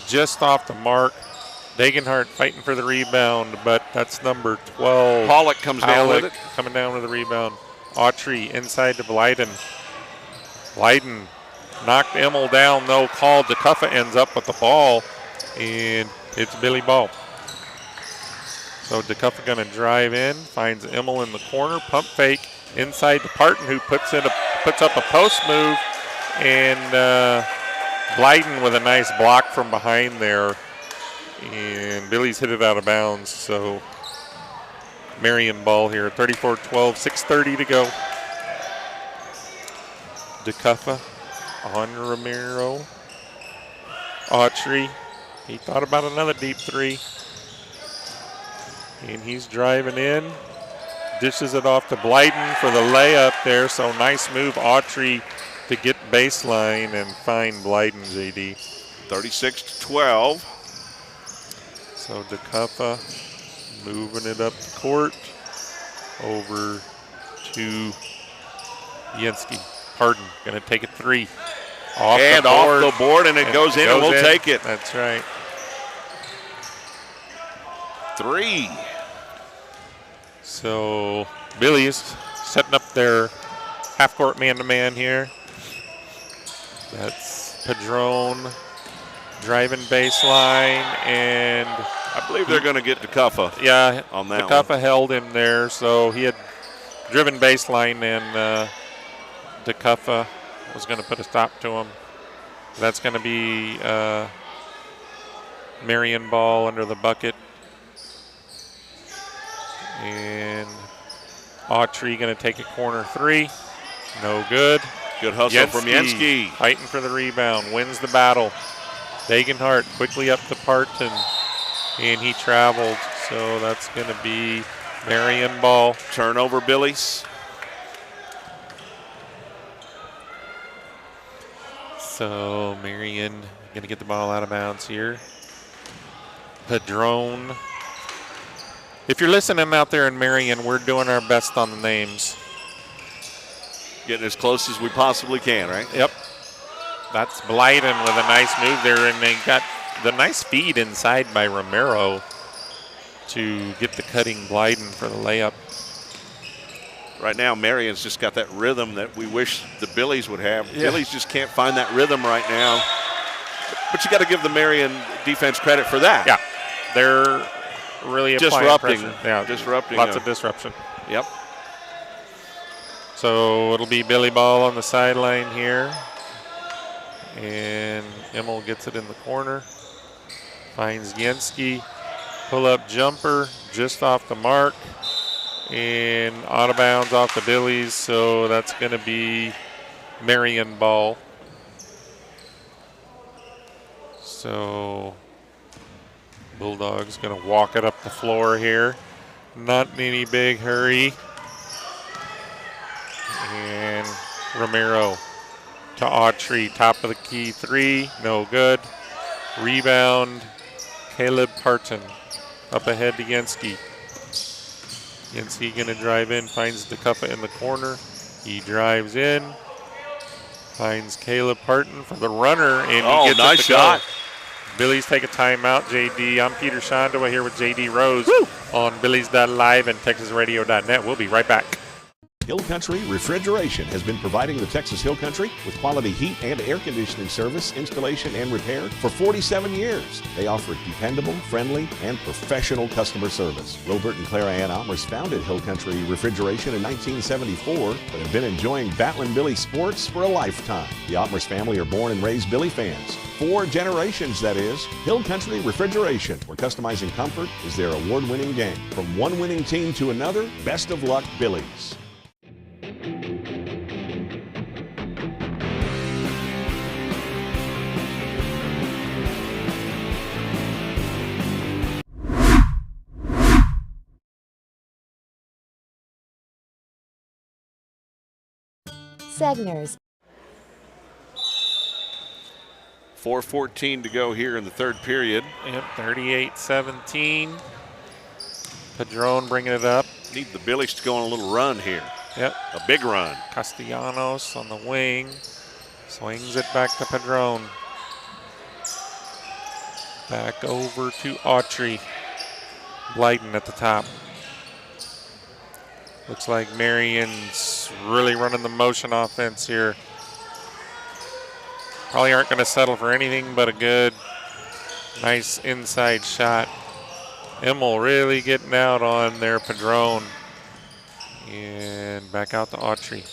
[SPEAKER 3] just off the mark. Dagenhart fighting for the rebound, but that's number 12.
[SPEAKER 2] Pollock comes down with it.
[SPEAKER 3] Coming down with the rebound. Autry inside to Blyden. Blyden knocked Immel down, no call. DeCuffa ends up with the ball, and it's Billy ball. So DeCuffa going to drive in, finds Immel in the corner, pump fake inside to Parton, who puts up a post move, and Blyden with a nice block from behind there, and Billy's hit it out of bounds. So Marion ball here, 34-12, 6:30 to go. DeCuffa on Romero. Autry, he thought about another deep three. And he's driving in, dishes it off to Blyden for the layup there. So nice move, Autry, to get baseline and find Blyden, JD.
[SPEAKER 2] 36-12.
[SPEAKER 3] So DeCuffa moving it up the court over to Yansky. Parton going to take a three. Off
[SPEAKER 2] the board, and it goes in, and we'll take it.
[SPEAKER 3] That's right.
[SPEAKER 2] 3.
[SPEAKER 3] So Billy's setting up their half-court man-to-man here. That's Padron driving baseline, and
[SPEAKER 2] I believe they're going to get DeCuffa.
[SPEAKER 3] Yeah,
[SPEAKER 2] on that
[SPEAKER 3] DeCuffa
[SPEAKER 2] one.
[SPEAKER 3] held him there, so he had driven baseline, and DeCuffa was going to put a stop to him. That's going to be Marion ball under the bucket. And Autry going to take a corner three. No good.
[SPEAKER 2] Good hustle from Yansky.
[SPEAKER 3] Fighting for the rebound. Wins the battle. Degenhardt quickly up to Parton. And he traveled. So that's going to be Marion ball.
[SPEAKER 2] Turnover, Billy's.
[SPEAKER 3] So Marion going to get the ball out of bounds here. Padron. If you're listening out there in Marion, we're doing our best on the names.
[SPEAKER 2] Getting as close as we possibly can, right?
[SPEAKER 3] Yep. That's Blyden with a nice move there, and they got the nice feed inside by Romero to get the cutting Blyden for the layup.
[SPEAKER 2] Right now, Marion's just got that rhythm that we wish the Billies would have.
[SPEAKER 3] Yeah.
[SPEAKER 2] Billies just can't find that rhythm right now. But you got to give the Marion defense credit for that.
[SPEAKER 3] Yeah, they're really
[SPEAKER 2] disrupting.
[SPEAKER 3] Pressure. Yeah,
[SPEAKER 2] disrupting.
[SPEAKER 3] Lots of disruption.
[SPEAKER 2] Yep.
[SPEAKER 3] So it'll be Billy ball on the sideline here. And Immel gets it in the corner. Finds Yansky. Pull-up jumper just off the mark. And out of bounds off the Billies, so that's going to be Marion ball. So Bulldogs going to walk it up the floor here. Not in any big hurry. And Romero to Autry, top of the key three, no good. Rebound, Caleb Parton up ahead to Yansky. Yansky going to drive in, finds DeCuffa in the corner. He drives in, finds Caleb Parton for the runner, and he gets
[SPEAKER 2] nice
[SPEAKER 3] it to
[SPEAKER 2] shot.
[SPEAKER 3] Go. Billy's take a timeout, JD. I'm Peter Schandua here with JD Rose on Billies.Live and TexasRadio.net. We'll be right back.
[SPEAKER 13] Hill Country Refrigeration has been providing the Texas Hill Country with quality heat and air conditioning service, installation, and repair for 47 years. They offer dependable, friendly, and professional customer service. Robert and Clara Ann Almers founded Hill Country Refrigeration in 1974, but have been enjoying Battling Billy sports for a lifetime. The Almers family are born and raised Billy fans. 4 generations, that is. Hill Country Refrigeration, where customizing comfort is their award-winning game. From one winning team to another, best of luck, Billies.
[SPEAKER 14] Segners.
[SPEAKER 2] 4:14 to go here in the third period.
[SPEAKER 3] Yep, 38-17. Padron bringing it up.
[SPEAKER 2] Need the Billies to go on a little run here.
[SPEAKER 3] Yep.
[SPEAKER 2] A big run.
[SPEAKER 3] Castellanos on the wing. Swings it back to Padron. Back over to Autry. Blyden at the top. Looks like Marion's really running the motion offense here. Probably aren't going to settle for anything but a good, nice inside shot. Immel really getting out on their Padron. And back out to Autry.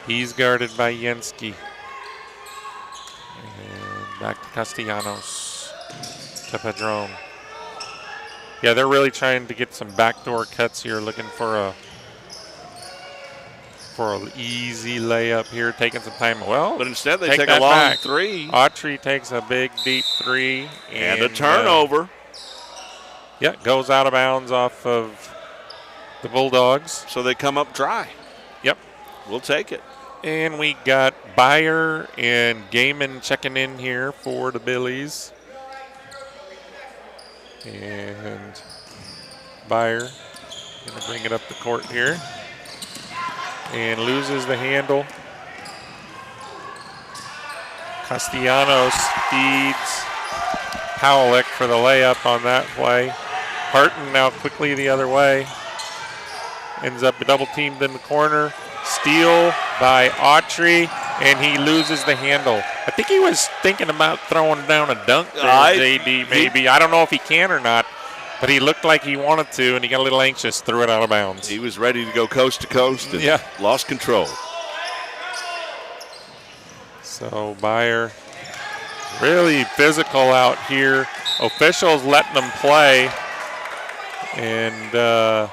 [SPEAKER 3] He's guarded by Yenski. And back to Castellanos. To Padron. Yeah, they're really trying to get some backdoor cuts here, looking for an easy layup here, taking some time. Well,
[SPEAKER 2] but instead they take a long three.
[SPEAKER 3] Autry takes a big, deep three.
[SPEAKER 2] And a turnover.
[SPEAKER 3] Yeah, goes out of bounds off of the Bulldogs.
[SPEAKER 2] So they come up dry.
[SPEAKER 3] Yep.
[SPEAKER 2] We'll take it.
[SPEAKER 3] And we got Beyer and Gaiman checking in here for the Billies. And Beyer going to bring it up the court here. And loses the handle. Castellanos feeds Powlick for the layup on that play. Parton now quickly the other way. Ends up double teamed in the corner. Steal by Autry, and he loses the handle. I think he was thinking about throwing down a dunk there, JD, maybe. I don't know if he can or not, but he looked like he wanted to, and he got a little anxious, threw it out of bounds.
[SPEAKER 2] He was ready to go coast to coast and lost control.
[SPEAKER 3] So Beyer really physical out here. Officials letting them play, and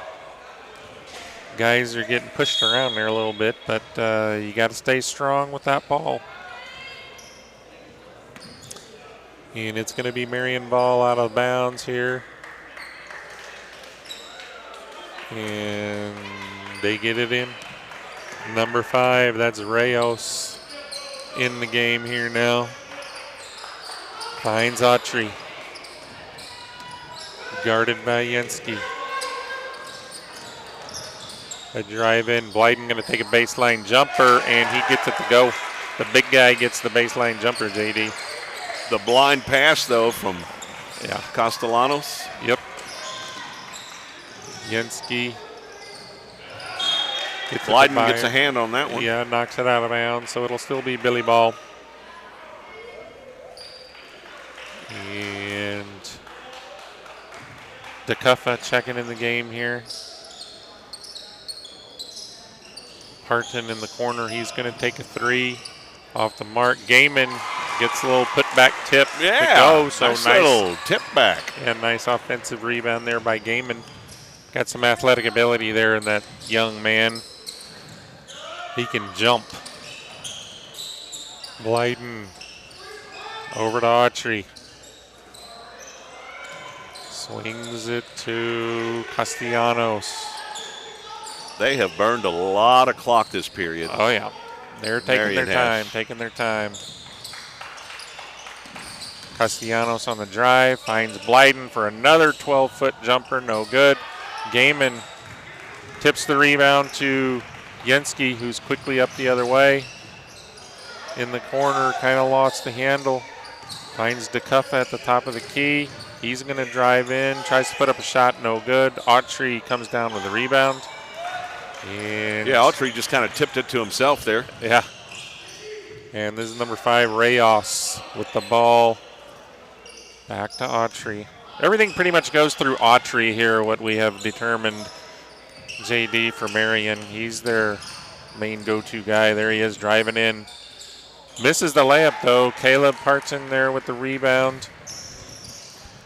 [SPEAKER 3] guys are getting pushed around there a little bit, but you got to stay strong with that ball. And it's going to be Marion ball out of bounds here. And they get it in. Number 5, that's Reyes in the game here now. Finds Autry. Guarded by Yenski. A drive in. Blyden going to take a baseline jumper, and he gets it to go. The big guy gets the baseline jumper, JD.
[SPEAKER 2] The blind pass, though, from Castellanos.
[SPEAKER 3] Yep. Yenski.
[SPEAKER 2] Blyden gets a hand on that one.
[SPEAKER 3] Yeah, knocks it out of bounds, so it'll still be Billy ball. And DeCuffa checking in the game here. Parton in the corner. He's going to take a 3 off the mark. Gaiman gets a little putback tip to go. So nice
[SPEAKER 2] little tip back.
[SPEAKER 3] And nice offensive rebound there by Gaiman. Got some athletic ability there in that young man. He can jump. Blyden over to Autry. Swings it to Castellanos.
[SPEAKER 2] They have burned a lot of clock this period.
[SPEAKER 3] Oh, yeah. They're taking their time, Castellanos on the drive, finds Blyden for another 12-foot jumper, no good. Gaiman tips the rebound to Yenski, who's quickly up the other way. In the corner, kind of lost the handle. Finds DeCuffa at the top of the key. He's going to drive in, tries to put up a shot, no good. Autry comes down with the rebound. And
[SPEAKER 2] Autry just kind of tipped it to himself there.
[SPEAKER 3] Yeah. And this is number 5, Reyes, with the ball. Back to Autry. Everything pretty much goes through Autry here, what we have determined. JD for Marion. He's their main go-to guy. There he is driving in. Misses the layup, though. Caleb Parton there with the rebound.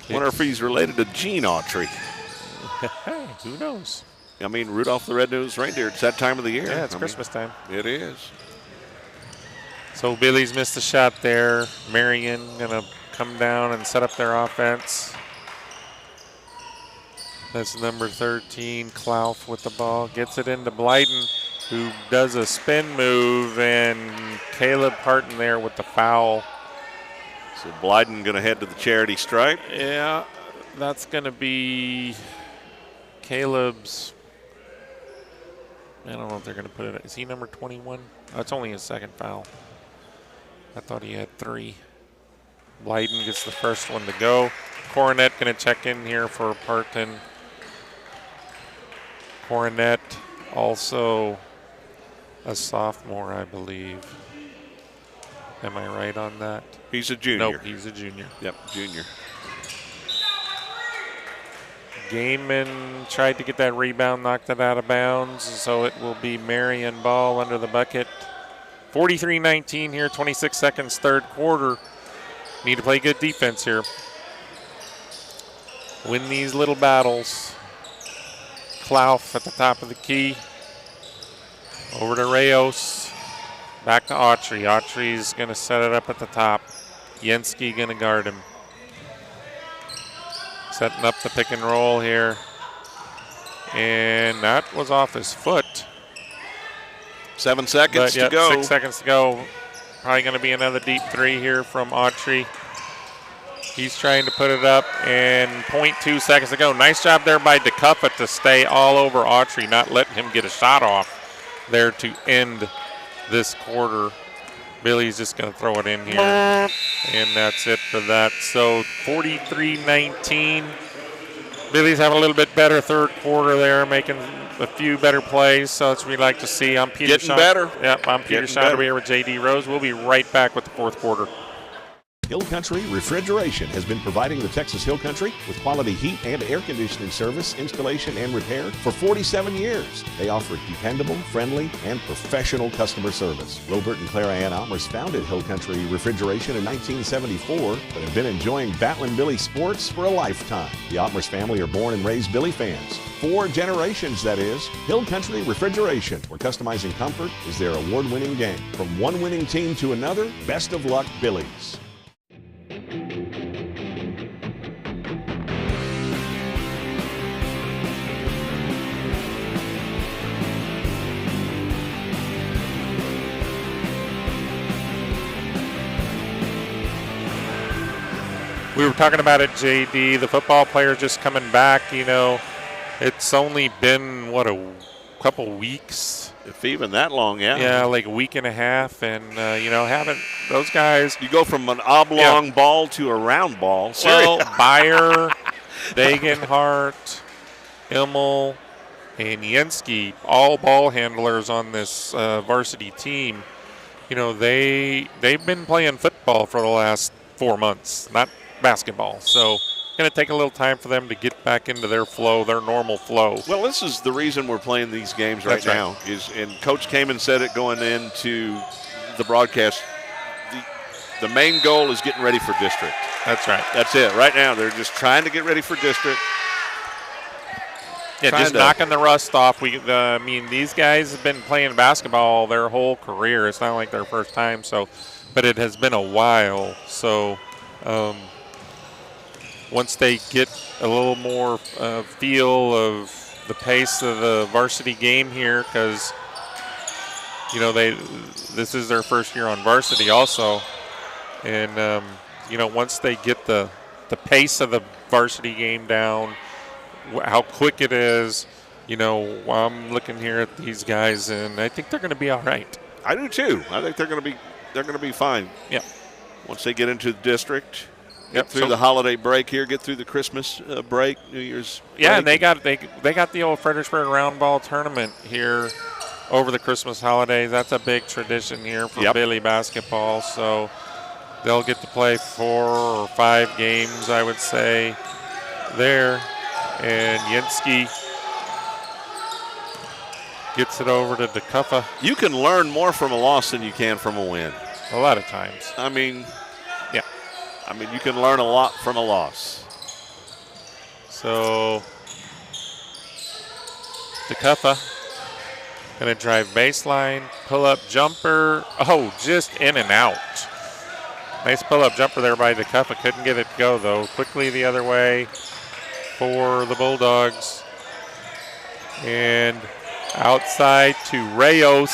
[SPEAKER 2] Wonder if he's related to Gene Autry.
[SPEAKER 3] Who knows?
[SPEAKER 2] I mean, Rudolph the Red-Nosed Reindeer. It's that time of the year.
[SPEAKER 3] Yeah, it's Christmas time.
[SPEAKER 2] It is.
[SPEAKER 3] So Billy's missed a shot there. Marion going to come down and set up their offense. That's number 13, Clough with the ball. Gets it into Blyden, who does a spin move, and Caleb Parton there with the foul.
[SPEAKER 2] So Blyden going to head to the charity stripe.
[SPEAKER 3] Yeah, that's going to be Caleb's. I don't know if they're going to put it. Is he number 21? Oh, it's only his second foul. I thought he had 3. Blyden gets the first one to go. Coronet going to check in here for Parton. Coronet, also a sophomore, I believe. Am I right on that?
[SPEAKER 2] He's a junior.
[SPEAKER 3] Nope, he's a junior.
[SPEAKER 2] Yep, junior.
[SPEAKER 3] Gaiman tried to get that rebound, knocked it out of bounds, so it will be Marion ball under the bucket. 43-19 here, 26 seconds, third quarter. Need to play good defense here. Win these little battles. Klauf at the top of the key. Over to Reyes. Back to Autry. Autry's going to set it up at the top. Yenski going to guard him. Setting up the pick and roll here. And that was off his foot.
[SPEAKER 2] 7 seconds to go.
[SPEAKER 3] 6 seconds to go. Probably going to be another deep three here from Autry. He's trying to put it up, and 0.2 seconds to go. Nice job there by DeCuffa to stay all over Autry, not letting him get a shot off there to end this quarter. Billy's just going to throw it in here, and that's it for that. So 43-19. Billy's have a little bit better third quarter there, making a few better plays, so that's what we like to see. I'm Peter
[SPEAKER 2] Getting better.
[SPEAKER 3] Yep, I'm Peter Schandua here with J.D. Rose. We'll be right back with the fourth quarter.
[SPEAKER 13] Hill Country Refrigeration has been providing the Texas Hill Country with quality heat and air conditioning service, installation, and repair for 47 years. They offer dependable, friendly, and professional customer service. Robert and Clara Ann Almers founded Hill Country Refrigeration in 1974, but have been enjoying Battlin' Billy sports for a lifetime. The Almers family are born and raised Billy fans. 4 generations, that is. Hill Country Refrigeration, where customizing comfort is their award-winning game. From one winning team to another, best of luck, Billies.
[SPEAKER 3] We were talking about it, JD, the football players just coming back. You know, it's only been, what, a couple weeks?
[SPEAKER 2] If even that long, yeah.
[SPEAKER 3] Yeah, like a week and a half. And, you know, haven't those guys.
[SPEAKER 2] You go from an oblong ball to a round ball.
[SPEAKER 3] Well, Bayer, Degenhart, Immel, and Yenski, all ball handlers on this varsity team. You know, they've been playing football for the last 4 months, not basketball. So it's going to take a little time for them to get back into their flow, their normal flow.
[SPEAKER 2] Well, this is the reason we're playing these games right now. And Coach Kamen said it going into the broadcast. The main goal is getting ready for district.
[SPEAKER 3] That's right.
[SPEAKER 2] That's it. Right now, they're just trying to get ready for district.
[SPEAKER 3] Yeah, just knocking the rust off. I mean, these guys have been playing basketball their whole career. It's not like their first time, but it has been a while. So once they get a little more feel of the pace of the varsity game here, because you know this is their first year on varsity also, and you know, once they get the pace of the varsity game down, how quick it is, you know, I'm looking here at these guys, and I think they're going to be all right.
[SPEAKER 2] I do too. I think they're going to be fine.
[SPEAKER 3] Yeah.
[SPEAKER 2] Once they get into the district, get through the holiday break here, get through the Christmas break, New Year's.
[SPEAKER 3] Yeah,
[SPEAKER 2] break.
[SPEAKER 3] and they got the old Fredericksburg round ball tournament here over the Christmas holidays. That's a big tradition here for Billy basketball. So they'll get to play 4 or 5 games, I would say, there. And Yenski gets it over to DeCuffa.
[SPEAKER 2] You can learn more from a loss than you can from a win.
[SPEAKER 3] A lot of times.
[SPEAKER 2] I mean,
[SPEAKER 3] yeah.
[SPEAKER 2] I mean, you can learn a lot from a loss.
[SPEAKER 3] So DeCuffa going to drive baseline, pull-up jumper. Oh, just in and out. Nice pull-up jumper there by DeCuffa. Couldn't get it to go, though. Quickly the other way for the Bulldogs. And outside to Reyes,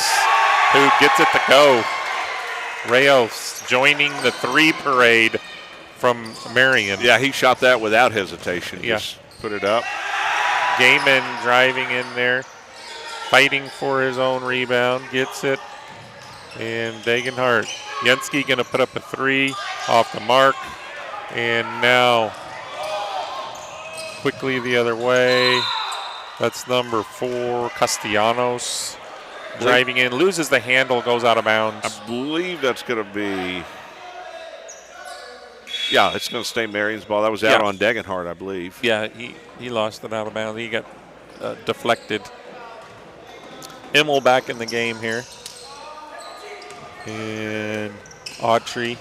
[SPEAKER 3] who gets it to go. Reyes joining the 3 parade from Marion.
[SPEAKER 2] Yeah, he shot that without hesitation.
[SPEAKER 3] Yeah.
[SPEAKER 2] Just put it up.
[SPEAKER 3] Gaiman driving in there, fighting for his own rebound, gets it. And Degenhart. Yenski going to put up a 3 off the mark. And now quickly the other way. That's number 4, Castellanos. Driving in, loses the handle, goes out of bounds.
[SPEAKER 2] I believe that's going to be, Yeah, it's going to stay Marion's ball. That was out on Degenhardt, I believe.
[SPEAKER 3] Yeah, he lost it out of bounds. He got deflected. Immel back in the game here. And Autry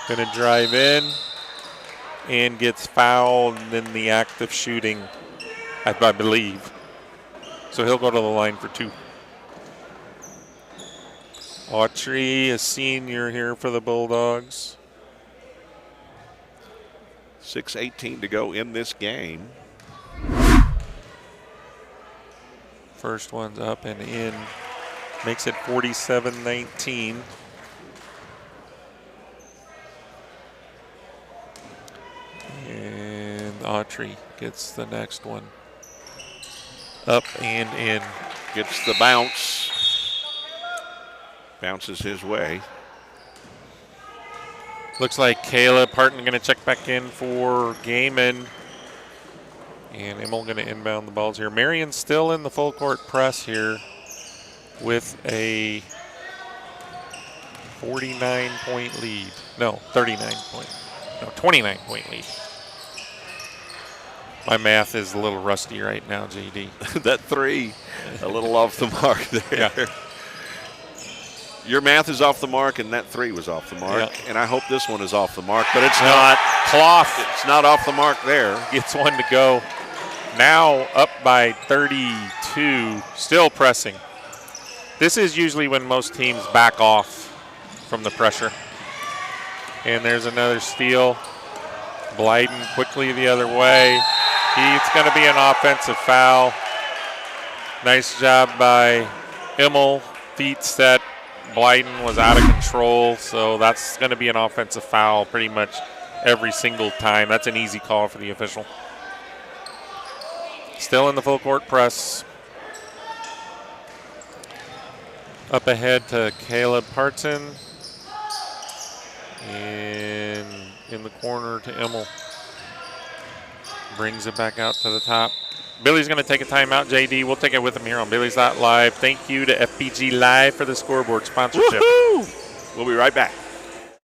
[SPEAKER 3] going to drive in and gets fouled in the act of shooting, I believe. So he'll go to the line for 2. Autry, a senior here for the Bulldogs.
[SPEAKER 2] 6:18 to go in this game.
[SPEAKER 3] First one's up and in. Makes it 47-19. And Autry gets the next one. Up and in.
[SPEAKER 2] Gets the bounce. Bounces his way.
[SPEAKER 3] Looks like Caleb Harton going to check back in for Gaiman. And Immel going to inbound the balls here. Marion still in the full court press here with a 49-point lead. No, 29-point lead. My math is a little rusty right now, JD.
[SPEAKER 2] That 3, a little off the mark there.
[SPEAKER 3] Yeah.
[SPEAKER 2] Your math is off the mark, and that 3 was off the mark.
[SPEAKER 3] Yeah.
[SPEAKER 2] And I hope this one is off the mark, but it's not.
[SPEAKER 3] Cloth.
[SPEAKER 2] It's not off the mark there.
[SPEAKER 3] Gets one to go. Now up by 32, still pressing. This is usually when most teams back off from the pressure. And there's another steal. Blyden quickly the other way. It's going to be an offensive foul. Nice job by Immel. Feet set. Blyden was out of control, so that's going to be an offensive foul pretty much every single time. That's an easy call for the official. Still in the full court press. Up ahead to Caleb Parton. And in the corner to Immel. Brings it back out to the top. Billy's going to take a timeout, JD. We'll take it with him here on Billies.Live. Thank you to FPG Live for the scoreboard sponsorship.
[SPEAKER 2] Woohoo! We'll be right back.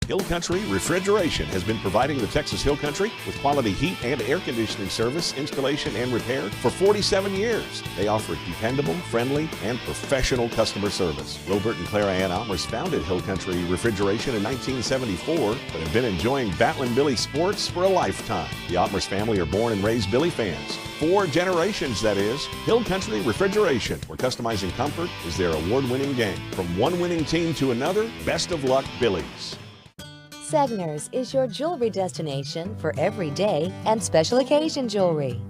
[SPEAKER 13] Hill Country Refrigeration has been providing the Texas Hill Country with quality heat and air conditioning service, installation, and repair for 47 years. They offer dependable, friendly, and professional customer service. Robert and Clara Ann Almers founded Hill Country Refrigeration in 1974, but have been enjoying Batlin Billy sports for a lifetime. The Almers family are born and raised Billy fans. 4 generations, that is. Hill Country Refrigeration, where customizing comfort is their award-winning game. From one winning team to another, best of luck, Billies.
[SPEAKER 14] Segner's is your jewelry destination for everyday and special occasion jewelry.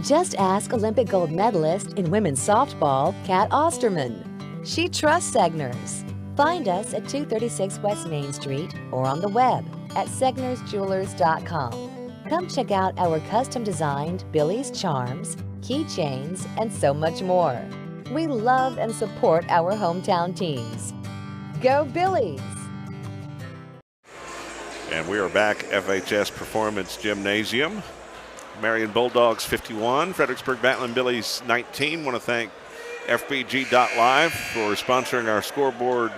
[SPEAKER 14] Just ask Olympic gold medalist in women's softball, Kat Osterman. She trusts Segner's. Find us at 236 West Main Street or on the web at segnersjewelers.com. Come check out our custom-designed Billy's charms, keychains, and so much more. We love and support our hometown teams. Go Billies!
[SPEAKER 2] And we are back, FHS Performance Gymnasium. Marion Bulldogs 51, Fredericksburg Batlin Billies 19. Want to thank FBG.Live for sponsoring our scoreboard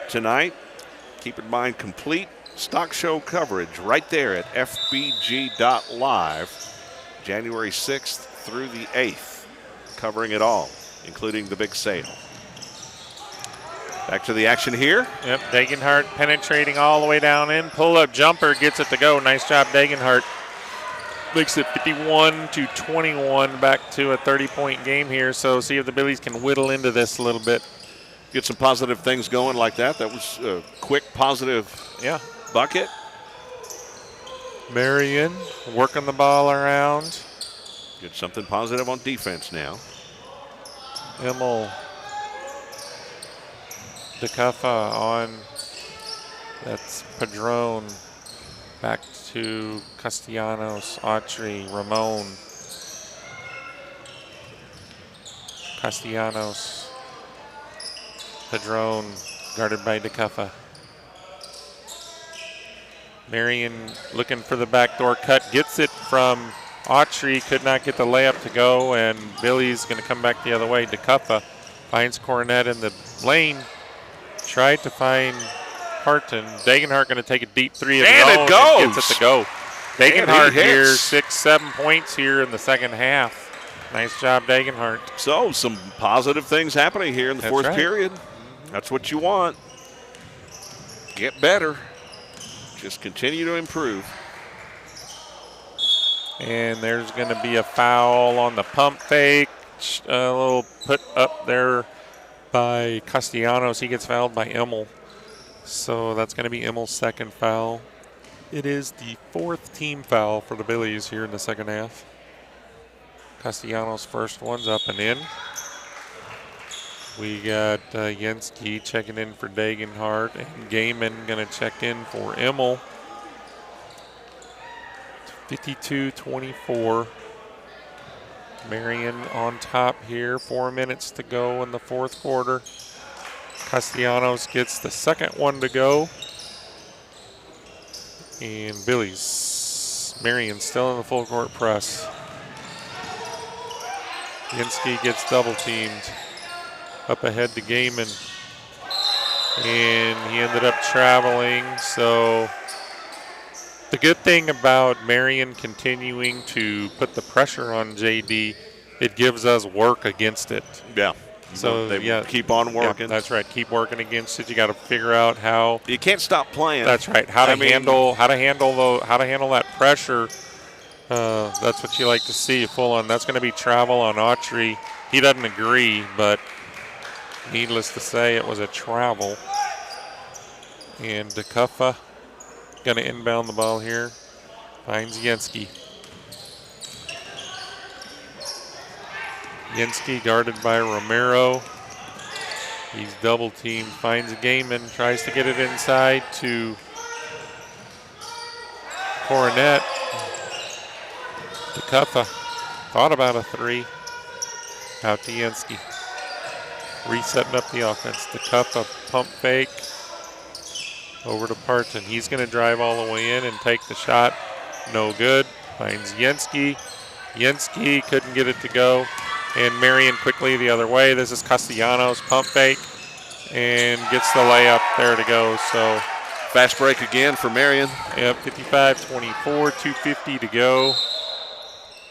[SPEAKER 2] tonight. Keep in mind, complete stock show coverage right there at FBG.Live, January 6th through the 8th, covering it all, including the big sale. Back to the action here.
[SPEAKER 3] Yep, Degenhardt penetrating all the way down in. Pull-up jumper gets it to go. Nice job, Degenhardt. Makes it 51-21, back to a 30-point game here. So see if the Billies can whittle into this a little bit.
[SPEAKER 2] Get some positive things going like that. That was a quick, positive bucket.
[SPEAKER 3] Marion working the ball around.
[SPEAKER 2] Get something positive on defense now.
[SPEAKER 3] Immel. DeCuffa on, that's Padron, back to Castellanos, Autry, Ramon, Castellanos, Padron, guarded by DeCuffa. Marion looking for the backdoor cut, gets it from Autry, could not get the layup to go, and Billy's going to come back the other way. DeCuffa finds Cornett in the lane. Tried to find Parton. Degenhart going to take a deep three of
[SPEAKER 2] And
[SPEAKER 3] his
[SPEAKER 2] it
[SPEAKER 3] own
[SPEAKER 2] goes.
[SPEAKER 3] and gets it to go.
[SPEAKER 2] Man,
[SPEAKER 3] Degenhart
[SPEAKER 2] he
[SPEAKER 3] here,
[SPEAKER 2] hits.
[SPEAKER 3] 6-7 points here in the second half. Nice job, Degenhart.
[SPEAKER 2] So some positive things happening here in the fourth
[SPEAKER 3] right.
[SPEAKER 2] period. That's what you want. Get better. Just continue to improve.
[SPEAKER 3] And there's going to be a foul on the pump fake. A little put up there by Castellanos. He gets fouled by Emmel. So that's going to be Emmel's second foul. It is the fourth team foul for the Billies here in the second half. Castellanos' first one's up and in. We got Yenski checking in for Degenhart, and Gaiman going to check in for Emmel. 52-24. Marion on top here. 4 minutes to go in the fourth quarter. Castellanos gets the second one to go. And Billy's. Marion still in the full court press. Yenski gets double teamed. Up ahead to Gaiman. And he ended up traveling, so the good thing about Marion continuing to put the pressure on JD, it gives us work against it.
[SPEAKER 2] Yeah.
[SPEAKER 3] So
[SPEAKER 2] they keep on working.
[SPEAKER 3] Yeah, that's right. Keep working against it. You got to figure out how.
[SPEAKER 2] You can't stop playing.
[SPEAKER 3] That's right. How to handle that pressure. That's what you like to see. Full on. That's going to be travel on Autry. He doesn't agree, but needless to say, it was a travel. And DeCuffa going to inbound the ball here. Finds Yenski. Yenski guarded by Romero. He's double teamed. Finds Gaiman. Tries to get it inside to Coronet. DeCuffa thought about a three. Out to Yenski. Resetting up the offense. DeCuffa pump fake. Over to Parton. He's going to drive all the way in and take the shot. No good. Finds Yenski. Yenski couldn't get it to go. And Marion quickly the other way. This is Castellanos. Pump fake. And gets the layup there to go. So
[SPEAKER 2] fast break again for Marion.
[SPEAKER 3] Yep, 55-24, 2:50 to go.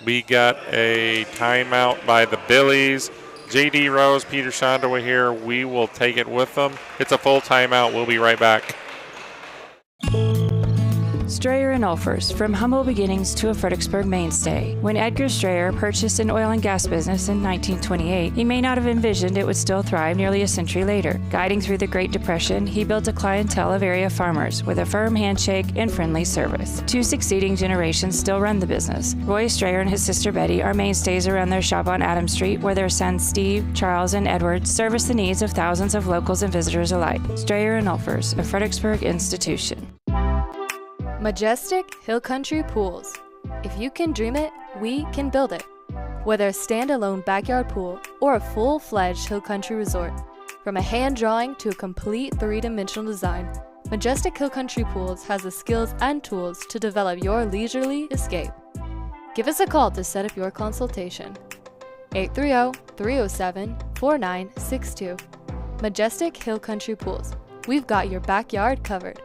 [SPEAKER 3] We got a timeout by the Billies. JD Rose, Peter Schandua here. We will take it with them. It's a full timeout. We'll be right back.
[SPEAKER 9] Strayer and Ulfers, from humble beginnings to a Fredericksburg mainstay. When Edgar Strayer purchased an oil and gas business in 1928, he may not have envisioned it would still thrive nearly a century later. Guiding through the Great Depression, he built a clientele of area farmers with a firm handshake and friendly service. 2 succeeding generations still run the business. Roy Strayer and his sister Betty are mainstays around their shop on Adams Street, where their sons Steve, Charles, and Edward service the needs of thousands of locals and visitors alike. Strayer and Ulfers, a Fredericksburg institution.
[SPEAKER 15] Majestic Hill Country Pools. If you can dream it, we can build it. Whether a standalone backyard pool or a full-fledged hill country resort, from a hand drawing to a complete 3-dimensional design, Majestic Hill Country Pools has the skills and tools to develop your leisurely escape. Give us a call to set up your consultation. 830-307-4962. Majestic Hill Country Pools. We've got your backyard covered.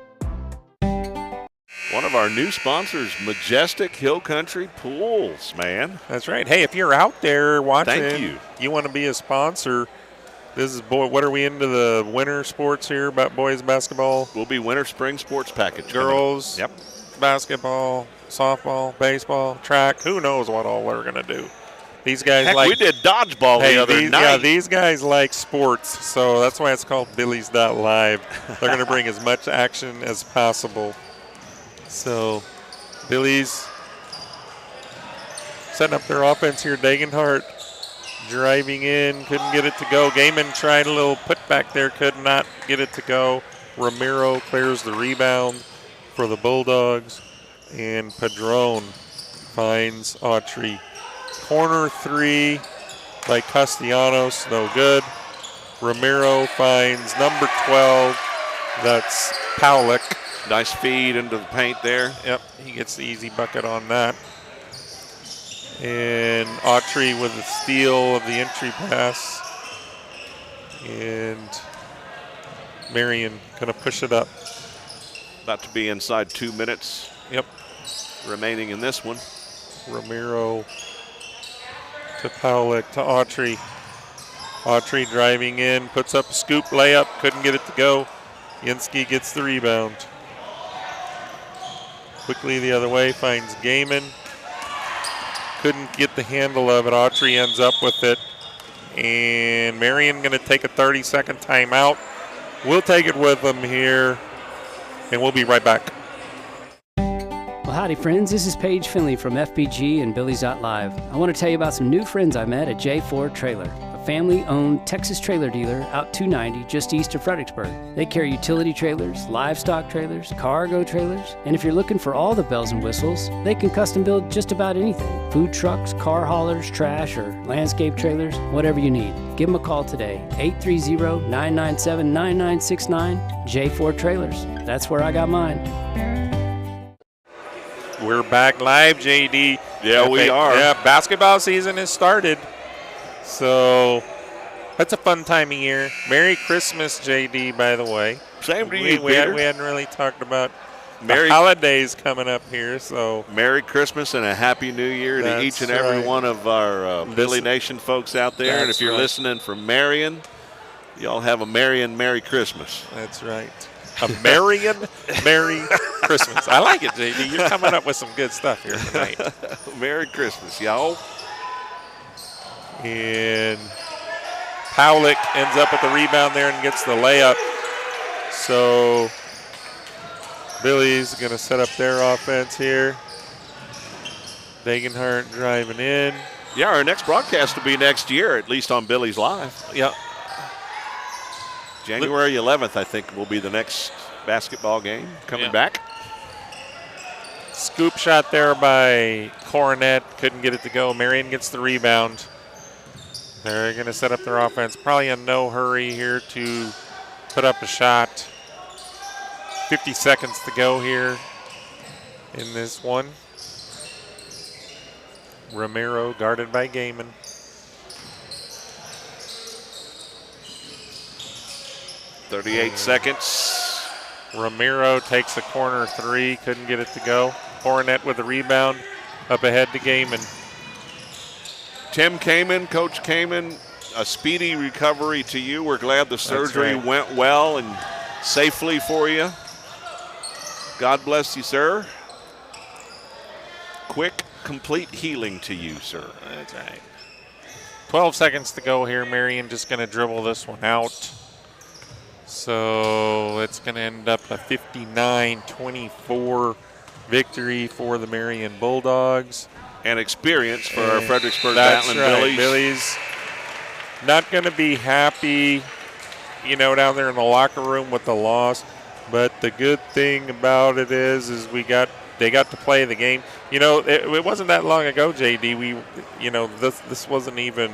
[SPEAKER 2] One of our new sponsors, Majestic Hill Country Pools, man.
[SPEAKER 3] That's right. Hey, if you're out there watching,
[SPEAKER 2] thank you
[SPEAKER 3] want to be a sponsor, this is what are we into the winter sports here about boys basketball?
[SPEAKER 2] We'll be winter spring sports package.
[SPEAKER 3] Girls,
[SPEAKER 2] yep.
[SPEAKER 3] Basketball, softball, baseball, track. Who knows what all we're going to do. These guys
[SPEAKER 2] Heck,
[SPEAKER 3] like.
[SPEAKER 2] we did dodgeball the other night.
[SPEAKER 3] Yeah, these guys like sports, so that's why it's called Billies.Live. They're going to bring as much action as possible. So, Billies setting up their offense here. Degenhart driving in, couldn't get it to go. Gaiman tried a little putback there, could not get it to go. Romero clears the rebound for the Bulldogs, and Padron finds Autry. Corner 3 by Castellanos, no good. Romero finds number 12, that's Powlick.
[SPEAKER 2] Nice feed into the paint there.
[SPEAKER 3] Yep, he gets the easy bucket on that. And Autry with the steal of the entry pass. And Marion going to push it up.
[SPEAKER 2] About to be inside 2 minutes.
[SPEAKER 3] Yep.
[SPEAKER 2] Remaining in this one.
[SPEAKER 3] Romero to Powlick to Autry. Autry driving in, puts up a scoop layup, couldn't get it to go. Yansky gets the rebound. Quickly the other way, finds Gaiman. Couldn't get the handle of it. Autry ends up with it. And Marion going to take a 30-second timeout. We'll take it with them here, and we'll be right back.
[SPEAKER 20] Well, howdy, friends. This is Paige Finley from FPG and Billies.Live. I want to tell you about some new friends I met at J4 Trailer, a family-owned Texas trailer dealer out 290 just east of Fredericksburg. They carry utility trailers, livestock trailers, cargo trailers, and if you're looking for all the bells and whistles, they can custom build just about anything. Food trucks, car haulers, trash, or landscape trailers, whatever you need. Give them a call today, 830-997-9969, J4 Trailers. That's where I got mine.
[SPEAKER 3] We're back live, JD.
[SPEAKER 2] Yeah, we are.
[SPEAKER 3] Yeah, basketball season has started. So that's a fun time of year. Merry Christmas, JD, by the way.
[SPEAKER 2] Same to you,
[SPEAKER 3] we
[SPEAKER 2] Peter.
[SPEAKER 3] hadn't really talked about the holidays coming up here. So
[SPEAKER 2] Merry Christmas and a Happy New Year to each and every one of our Billy Nation folks out there. And if you're listening from Marion, y'all have a Merry Christmas.
[SPEAKER 3] That's right. A Marion Merry Christmas. I like it, JD. You're coming up with some good stuff here tonight.
[SPEAKER 2] Merry Christmas, y'all.
[SPEAKER 3] And Powlick ends up with the rebound there and gets the layup. So Billy's going to set up their offense here. Degenhart driving in.
[SPEAKER 2] Yeah, our next broadcast will be next year, at least on Billy's Live.
[SPEAKER 3] Yep.
[SPEAKER 2] January 11th, I think, will be the next basketball game coming back.
[SPEAKER 3] Scoop shot there by Coronet. Couldn't get it to go. Marion gets the rebound. They're going to set up their offense. Probably in no hurry here to put up a shot. 50 seconds to go here in this one. Romero guarded by Gaiman.
[SPEAKER 2] .38 seconds.
[SPEAKER 3] Romero takes a corner three. Couldn't get it to go. Coronet with the rebound. Up ahead to Gaiman.
[SPEAKER 2] Tim Kamen, Coach Kamen, a speedy recovery to you. We're glad the surgery went well and safely for you. God bless you, sir. Quick, complete healing to you, sir.
[SPEAKER 3] That's right. 12 seconds to go here. Marion just going to dribble this one out. So it's going to end up a 59-24 victory for the Marion Bulldogs.
[SPEAKER 2] And experience for our Fredericksburg Battling Billies.
[SPEAKER 3] Billies not going to be happy, down there in the locker room with the loss. But the good thing about it is they got to play the game. It wasn't that long ago, JD. This wasn't even.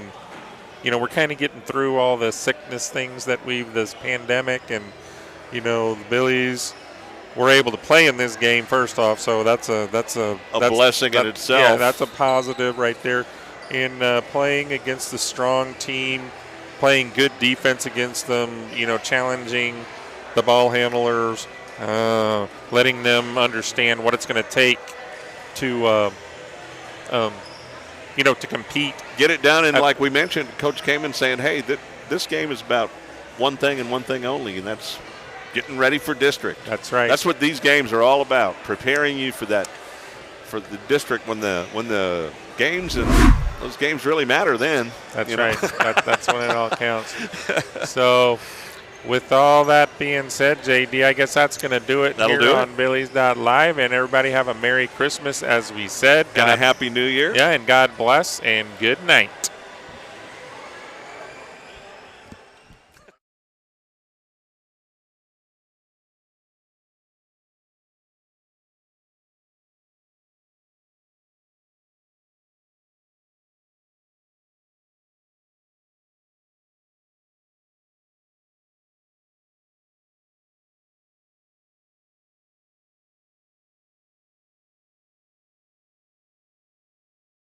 [SPEAKER 3] We're kind of getting through all the sickness things that this pandemic, and the Billies were able to play in this game first off, so that's a
[SPEAKER 2] blessing in itself.
[SPEAKER 3] Yeah, that's a positive right there. In playing against a strong team, playing good defense against them, challenging the ball handlers, letting them understand what it's going to take to to compete.
[SPEAKER 2] Get it down, and like we mentioned, Coach Kamen saying, hey, this game is about one thing and one thing only, and that's getting ready for district.
[SPEAKER 3] That's right.
[SPEAKER 2] That's what these games are all about, preparing you for the district when the games and those games really matter then.
[SPEAKER 3] That's right. That's when it all counts. So with all that being said, JD, I guess that's going to do it on Billies.Live. And everybody have a Merry Christmas, as we said.
[SPEAKER 2] And a Happy New Year.
[SPEAKER 3] Yeah, and God bless, and good night.